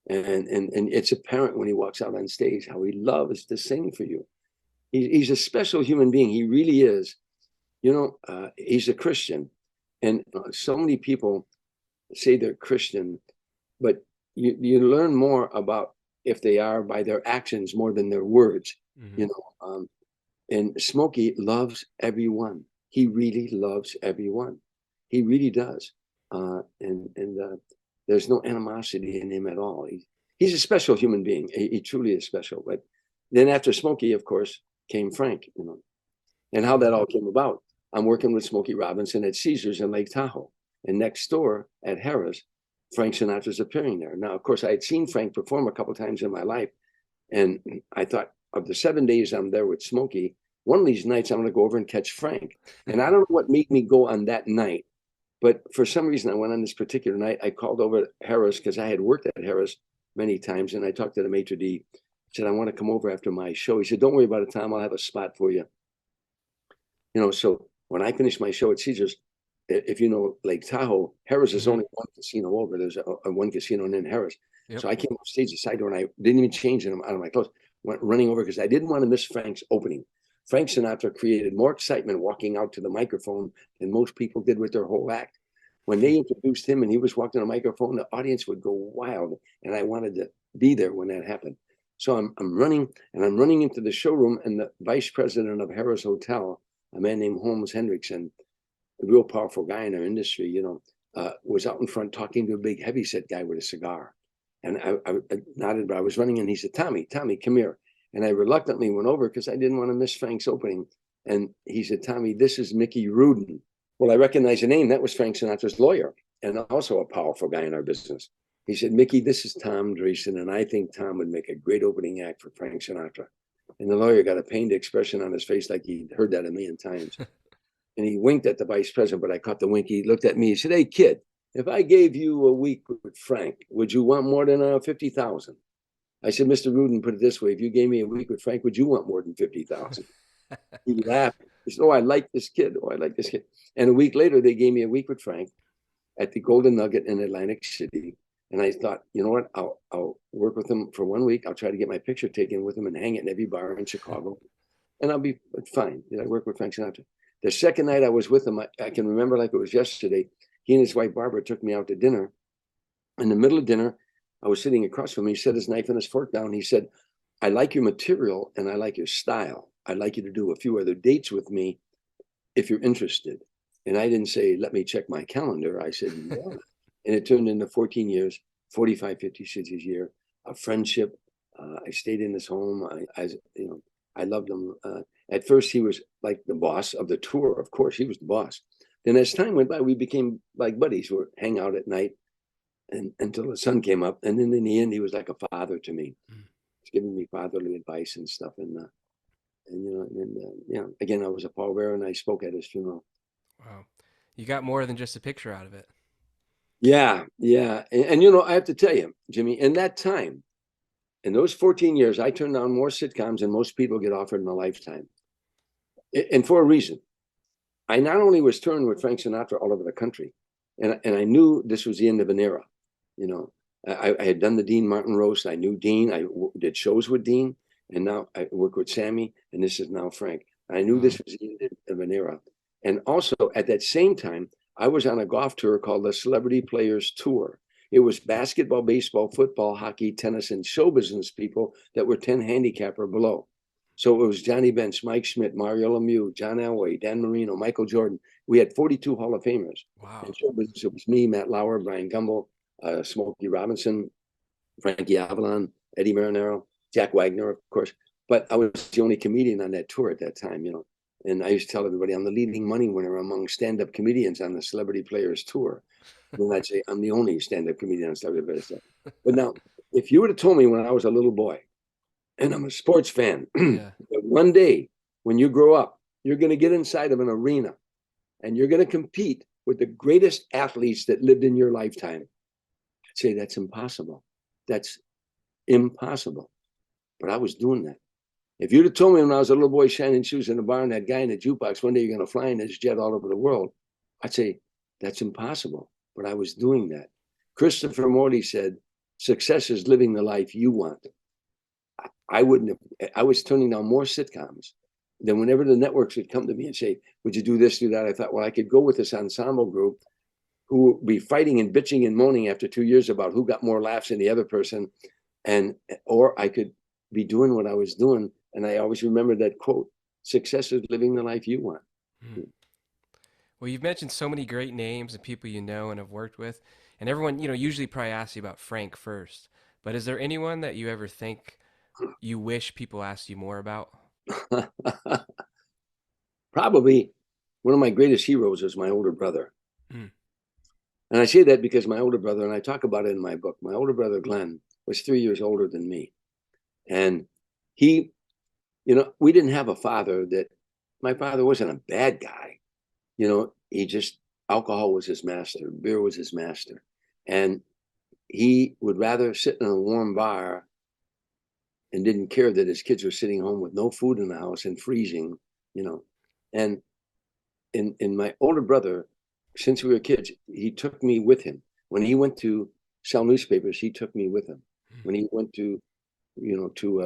And it's apparent when he walks out on stage how he loves to sing for you. He's a special human being. He really is. He's a Christian. And so many people say they're Christian, but you learn more about if they are by their actions more than their words. And Smokey loves everyone. He really loves everyone. He really does. And there's no animosity in him at all. He's a special human being. He truly is special. But then after Smokey, of course, came Frank, and how that all came about. I'm working with Smokey Robinson at Caesars in Lake Tahoe. And next door at Harrah's, Frank Sinatra's appearing there. Now, of course, I had seen Frank perform a couple of times in my life. And I thought, of the 7 days I'm there with Smokey, one of these nights I'm going to go over and catch Frank. And I don't know what made me go on that night, but for some reason I went on this particular night. I called over to Harrah's because I had worked at Harrah's many times, and I talked to the maitre d'. Said, "I want to come over after my show." He said, "Don't worry about it, Tom. I'll have a spot for you." So when I finished my show at Caesars, if you know Lake Tahoe, Harrah's is only one casino over. There's a one casino in Harrah's. Yep. So I came off stage the side door, and I didn't even change out of my clothes. Went running over because I didn't want to miss Frank's opening. Frank Sinatra created more excitement walking out to the microphone than most people did with their whole act. When they introduced him and he was walking to the microphone, the audience would go wild, and I wanted to be there when that happened. So I'm running into the showroom, and the vice president of Harrah's Hotel, a man named Holmes Hendrickson, a real powerful guy in our industry, was out in front talking to a big heavyset guy with a cigar. And I nodded, but I was running, and he said, Tommy, come here. And I reluctantly went over because I didn't want to miss Frank's opening. And he said, Tommy, this is Mickey Rudin. Well, I recognized the name. That was Frank Sinatra's lawyer, and also a powerful guy in our business. He said, Mickey, this is Tom Dreesen, and I think Tom would make a great opening act for Frank Sinatra. And the lawyer got a pained expression on his face like he'd heard that a million times. And he winked at the vice president, but I caught the wink. He looked at me. He said, hey, kid, if I gave you a week with Frank, would you want more than 50,000? I said, Mr. Rudin, put it this way. If you gave me a week with Frank, would you want more than 50,000? He laughed. He said, oh, I like this kid. Oh, I like this kid. And a week later, they gave me a week with Frank at the Golden Nugget in Atlantic City. And I thought, you know what? I'll work with him for 1 week. I'll try to get my picture taken with him and hang it in every bar in Chicago. And I'll be fine. I work with Frank Sinatra. The second night I was with him, I can remember like it was yesterday. He and his wife, Barbara, took me out to dinner. In the middle of dinner, I was sitting across from him. He set his knife and his fork down. He said, I like your material and I like your style. I'd like you to do a few other dates with me if you're interested. And I didn't say, let me check my calendar. I said, yeah. And it turned into 14 years, 45, 50 cities a year, a friendship. I stayed in his home. I loved him. At first, he was like the boss of the tour. Of course, he was the boss. Then as time went by, we became like buddies. We'd hang out at night and until the sun came up. And then in the end, he was like a father to me. He's giving me fatherly advice and stuff. And again, I was a pallbearer and I spoke at his funeral. Wow. You got more than just a picture out of it. Yeah. And I have to tell you, Jimmy, in that time, in those 14 years, I turned down more sitcoms than most people get offered in a lifetime. And for a reason. I not only was touring with Frank Sinatra all over the country, and I knew this was the end of an era. I had done the Dean Martin roast. I knew Dean. I did shows with Dean, and now I work with Sammy, and this is now Frank. I knew this was the end of an era. And also at that same time, I was on a golf tour called the Celebrity Players Tour. It was basketball, baseball, football, hockey, tennis, and show business people that were 10 handicap or below. So it was Johnny Bench, Mike Schmidt, Mario Lemieux, John Elway, Dan Marino, Michael Jordan. We had 42 Hall of Famers. Wow. And show business, it was me, Matt Lauer, Brian Gumbel, Smokey Robinson, Frankie Avalon, Eddie Marinero, Jack Wagner, of course. But I was the only comedian on that tour at that time, And I used to tell everybody I'm the leading money winner among stand-up comedians on the Celebrity Players Tour. And I'd say I'm the only stand-up comedian on Celebrity Players Tour. But now, if you would have told me when I was a little boy, and I'm a sports fan, that one day when you grow up, you're going to get inside of an arena and you're going to compete with the greatest athletes that lived in your lifetime, I'd say that's impossible. That's impossible. But I was doing that. If you'd have told me when I was a little boy shining shoes in the bar and that guy in the jukebox, one day you're going to fly in his jet all over the world, I'd say that's impossible. But I was doing that. Christopher Morley said, success is living the life you want. I was turning down more sitcoms than whenever the networks would come to me and say, would you do this, do that? I thought, well, I could go with this ensemble group who would be fighting and bitching and moaning after 2 years about who got more laughs than the other person. Or I could be doing what I was doing. And I always remember that quote, success is living the life you want. Well, you've mentioned so many great names and people you know and have worked with. And everyone, usually probably asks you about Frank first. But is there anyone that you ever think you wish people asked you more about? Probably one of my greatest heroes is my older brother. And I say that because my older brother, and I talk about it in my book, my older brother, Glenn, was 3 years older than me. And he, we didn't have a father my father wasn't a bad guy. He just, alcohol was his master, beer was his master. And he would rather sit in a warm bar and didn't care that his kids were sitting home with no food in the house and freezing, And in my older brother, since we were kids, he took me with him. When he went to sell newspapers, he took me with him. When he went to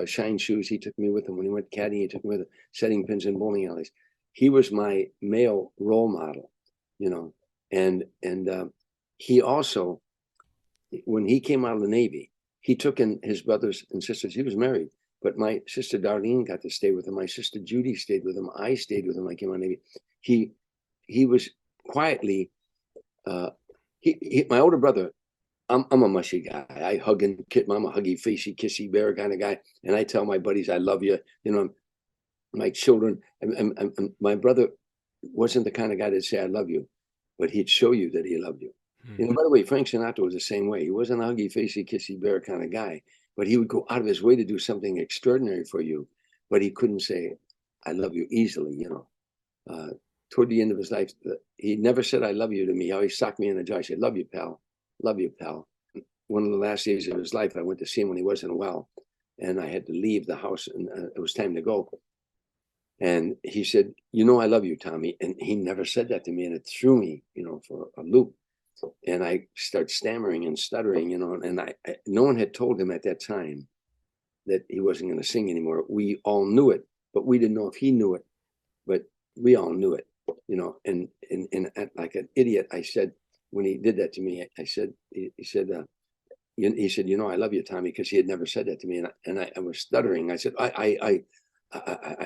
shine shoes, he took me with him. When he went caddying, he took me with him, setting pins in bowling alleys. He was my male role model, and he also, when he came out of the Navy, he took in his brothers and sisters. He was married, but my sister Darlene got to stay with him. My sister Judy stayed with him. I stayed with him. I came out of the Navy. He was quietly, my older brother, I'm a mushy guy. I hug and kiss. I'm a huggy, facey, kissy bear kind of guy. And I tell my buddies, I love you. My children, and my brother wasn't the kind of guy that'd say, I love you, but he'd show you that he loved you. Hmm. By the way, Frank Sinatra was the same way. He wasn't a huggy, facey, kissy bear kind of guy, but he would go out of his way to do something extraordinary for you. But he couldn't say, "I love you" easily. Uh, Toward the end of his life, he never said "I love you" to me. He always socked me in the jaw. He said, "Love you, pal. Love you, pal." One of the last days of his life, I went to see him when he wasn't well, and I had to leave the house, and it was time to go. And he said, "I love you, Tommy." And he never said that to me, and it threw me, for a loop. And I start stammering and stuttering, and no one had told him at that time that he wasn't going to sing anymore. We all knew it, but we didn't know if he knew it, but we all knew it, and like an idiot, I said, when he did that to me, I said, he said, "I love you, Tommy," because he had never said that to me. And I was stuttering. I said, I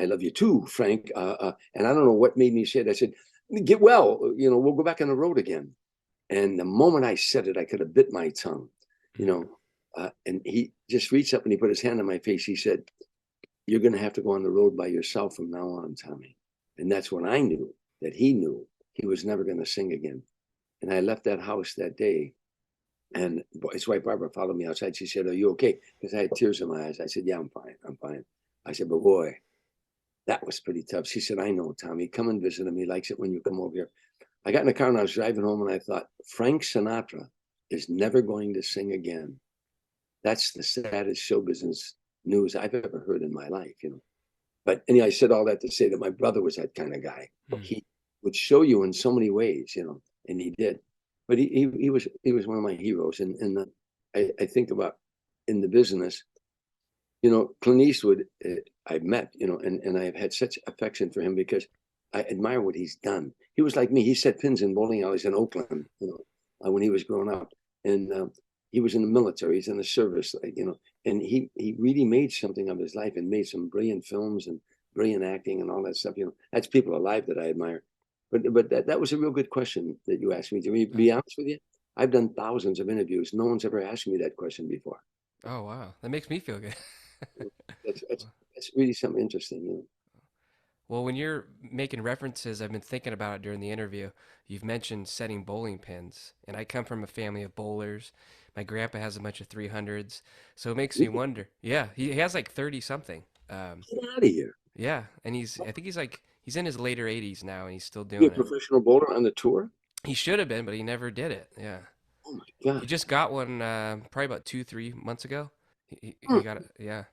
love you too, Frank. And I don't know what made me say it. I said, "Get well, we'll go back on the road again." And the moment I said it, I could have bit my tongue, and he just reached up and he put his hand on my face. He said, "You're going to have to go on the road by yourself from now on, Tommy." And that's when I knew that he knew he was never going to sing again. And I left that house that day. And his wife, Barbara, followed me outside. She said, "Are you okay?" Because I had tears in my eyes. I said, "Yeah, I'm fine. I'm fine." I said, "But boy, that was pretty tough." She said, "I know, Tommy. Come and visit him. He likes it when you come over here." I got in the car and I was driving home and I thought, Frank Sinatra is never going to sing again. That's the saddest show business news I've ever heard in my life. But anyway, I said all that to say that my brother was that kind of guy. Hmm. He would show you in so many ways, and he did. But he was one of my heroes. And I think about in the business, Clint Eastwood, I've met, and I've had such affection for him because I admire what he's done. He was like me. He set pins in bowling alleys in Oakland, when he was growing up. And he was in the military. He's in the service, and he really made something of his life and made some brilliant films and brilliant acting and all that stuff. That's people alive that I admire. But that was a real good question that you asked me. To be honest with you, I've done thousands of interviews. No one's ever asked me that question before. Oh wow, that makes me feel good. That's that's, that's really something interesting. Well, when you're making references, I've been thinking about it during the interview. You've mentioned setting bowling pins, and I come from a family of bowlers. My grandpa has a bunch of 300s, so it makes me wonder. Yeah, he has like 30 something. Get out of here. Yeah, and I think he's in his later 80s now, and he's still Be a doing it. professional bowler on the tour? He should have been, but he never did it. Yeah, Oh my he God. just got one probably about 2, 3 months ago. He Hmm. got it. Yeah,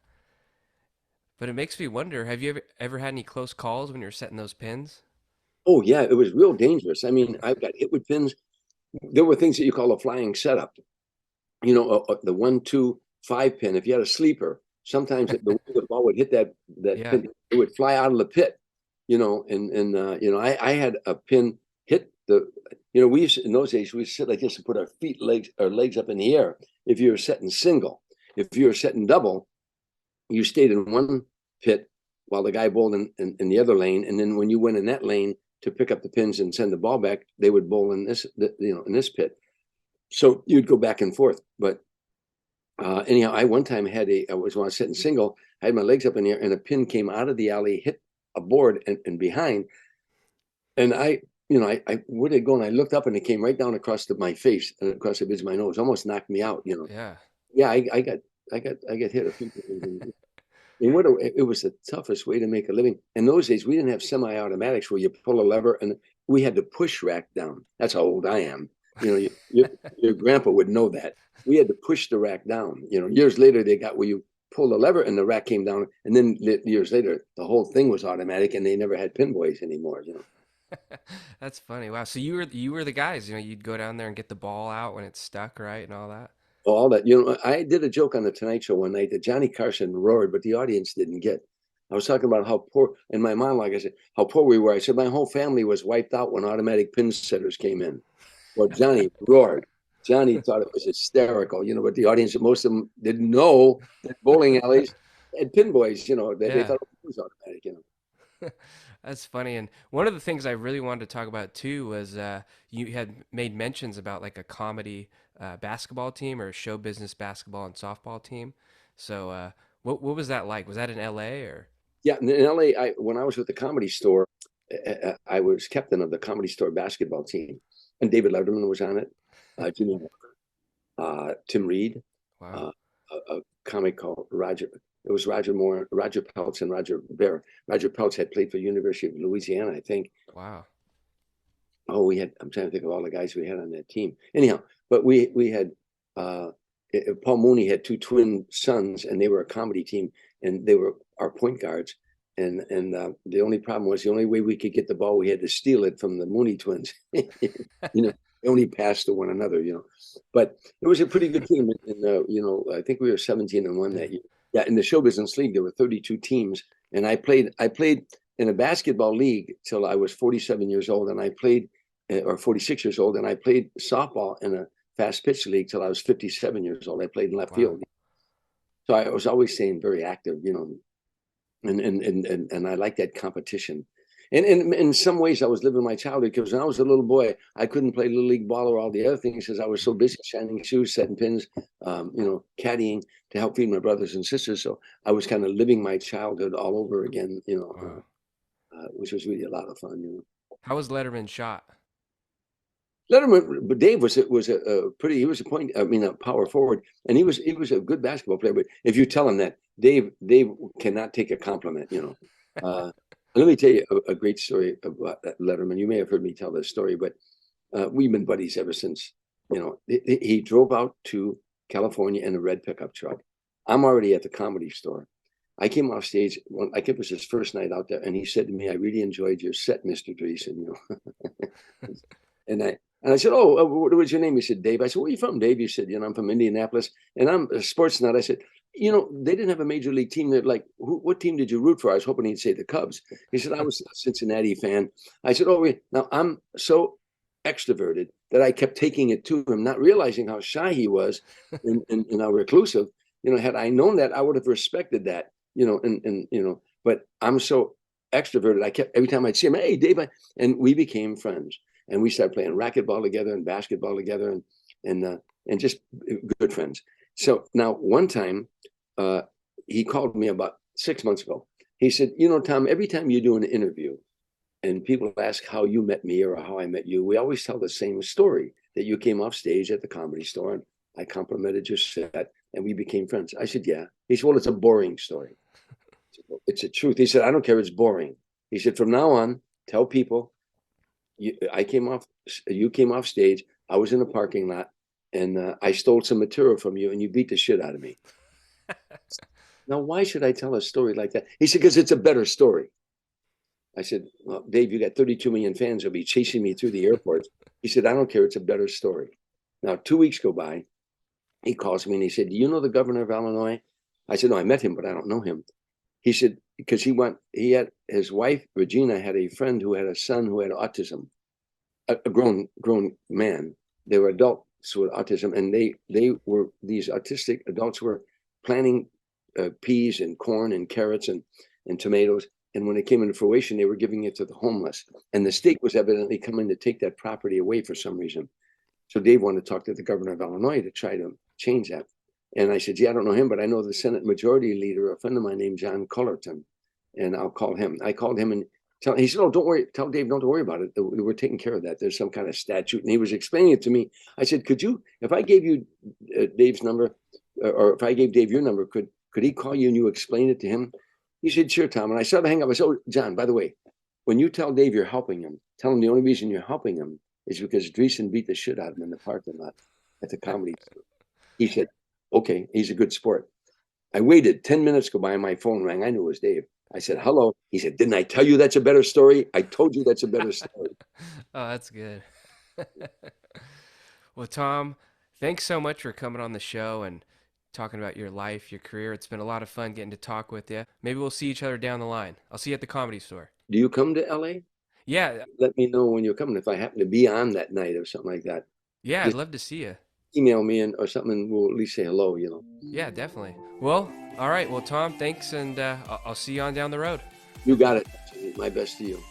but it makes me wonder. Have you ever had any close calls when you're setting those pins? Oh yeah, it was real dangerous. I mean, I've got hit with pins. There were things that you call a flying setup. The 1, 2, 5 pin. If you had a sleeper, sometimes the ball would hit that Yeah. pin. It would fly out of the pit. I had a pin hit the. We used to, in those days we used to sit like this and put our legs up in the air. If you were setting single, if you were setting double, you stayed in one pit while the guy bowled in the other lane, and then when you went in that lane to pick up the pins and send the ball back, they would bowl in this pit. So you'd go back and forth. But anyhow, I one time I was when I was sitting single, I had my legs up in the air, and a pin came out of the alley, hit a board and behind, and I where did it go? And I looked up, and it came right down across my face and across the bridge of my nose, almost knocked me out. Yeah. Yeah, I got hit a few times. And it was the toughest way to make a living. In those days, we didn't have semi-automatics where you pull a lever, and we had to push rack down. That's how old I am. Your grandpa would know that. We had to push the rack down. Years later, they got where you pull the lever and the rack came down. And then years later, the whole thing was automatic, and they never had pinboys anymore. That's funny. Wow. So you were the guys, you'd go down there and get the ball out when it's stuck, right? And all that. All that. I did a joke on the Tonight Show one night that Johnny Carson roared, but the audience didn't get. I was talking about how poor, in my monologue, I said, how poor we were. I said, my whole family was wiped out when automatic pin setters came in. Well, Johnny roared. Johnny thought it was hysterical, but the audience, most of them didn't know that bowling alleys had pin boys, they Yeah. thought it was automatic. That's funny. And one of the things I really wanted to talk about too was you had made mentions about like a comedy basketball team or a show business basketball and softball team. So what was that like? Was that in LA or? Yeah, in LA, when I was with the Comedy Store, I was captain of the Comedy Store basketball team, and David Letterman was on it. Jimmy Walker, Tim Reid, Wow. uh, a comic called Roger. It was Roger Moore, Roger Peltz, and Roger Bear. Roger Peltz had played for University of Louisiana, I think. Wow. Oh, we had. I'm trying to think of all the guys we had on that team. Anyhow, but we had uh, Paul Mooney had two twin sons, and they were a comedy team, and they were our point guards. And the only problem was the only way we could get the ball, we had to steal it from the Mooney twins. They only passed to one another. But it was a pretty good team. And I think we were 17-1 that year. Yeah, in the show business league, there were 32 teams, and I played in a basketball league till I was 47 years old, and I played or 46 years old, and I played softball in a fast pitch league till I was 57 years old. I played in left field. So I was always staying very active, and I like that competition. And in some ways, I was living my childhood because when I was a little boy, I couldn't play little league ball or all the other things because I was so busy shining shoes, setting pins, caddying to help feed my brothers and sisters. So I was kind of living my childhood all over again, Wow. which was really a lot of fun. How was Letterman shot? Letterman, but Dave was a power forward, and he was a good basketball player. But if you tell him that, Dave cannot take a compliment. Let me tell you a great story about Letterman. You may have heard me tell this story, but we've been buddies ever since. He drove out to California in a red pickup truck. I'm already at the Comedy Store. I came off stage. I think it was his first night out there, and he said to me, "I really enjoyed your set, Mr. Dreesen." And I said, "Oh, what was your name?" He said, "Dave." I said, "Where are you from, Dave?" He said, "I'm from Indianapolis, and I'm a sports nut." I said, "They didn't have a major league team. They're like, what team did you root for?" I was hoping he'd say the Cubs. He said, "I was a Cincinnati fan." I said, "Oh, now I'm so extroverted that I kept taking it to him, not realizing how shy he was and how reclusive. Had I known that, I would have respected that. But I'm so extroverted. I kept every time I'd see him, "Hey, Dave," and we became friends. And we started playing racquetball together and basketball together, and just good friends. So now one time, he called me about 6 months ago. He said, "Tom, every time you do an interview, and people ask how you met me or how I met you, we always tell the same story that you came off stage at the Comedy Store, and I complimented your set, and we became friends." I said, "Yeah." He said, "Well, it's a boring story." "It's the truth." He said, "I don't care. It's boring." He said, "From now on, tell people." You came off stage. I was in a parking lot, and I stole some material from you, and you beat the shit out of me. Now, why should I tell a story like that? He said, "Because it's a better story." I said, "Well, Dave, you got 32 million fans who'll be chasing me through the airport." He said, "I don't care. It's a better story." Now, 2 weeks go by. He calls me and he said, "Do you know the governor of Illinois?" I said, "No, I met him, but I don't know him." He said, because he had his wife, Regina, had a friend who had a son who had autism, a grown man. They were adults with autism, and these autistic adults were planting peas and corn and carrots and tomatoes. And when it came into fruition, they were giving it to the homeless. And the state was evidently coming to take that property away for some reason. So Dave wanted to talk to the governor of Illinois to try to change that. And I said, "Yeah, I don't know him, but I know the Senate Majority Leader, a friend of mine named John Cullerton, and I'll call him." I called him and he said, "Oh, don't worry. Tell Dave, don't worry about it. We're taking care of that. There's some kind of statute." And he was explaining it to me. I said, "Could you, if I gave you Dave's number, or if I gave Dave your number, could he call you and you explain it to him?" He said, "Sure, Tom." And I started to hang up. I said, "Oh, John, by the way, when you tell Dave you're helping him, tell him the only reason you're helping him is because Dreesen beat the shit out of him in the parking lot at the Comedy Store." He said, "Okay, he's a good sport." I waited 10 minutes go by and my phone rang. I knew it was Dave. I said, "Hello." He said, "Didn't I tell you that's a better story? I told you that's a better story." Oh, that's good. Well, Tom, thanks so much for coming on the show and talking about your life, your career. It's been a lot of fun getting to talk with you. Maybe we'll see each other down the line. I'll see you at the Comedy Store. Do you come to LA? Yeah, Let me know when you're coming. If I happen to be on that night or something like that, yeah, I'd just love to see you. email me or something, and we'll at least say hello. Yeah, definitely. Well, all right. Well, Tom, thanks, and I'll see you on down the road. You got it. My best to you.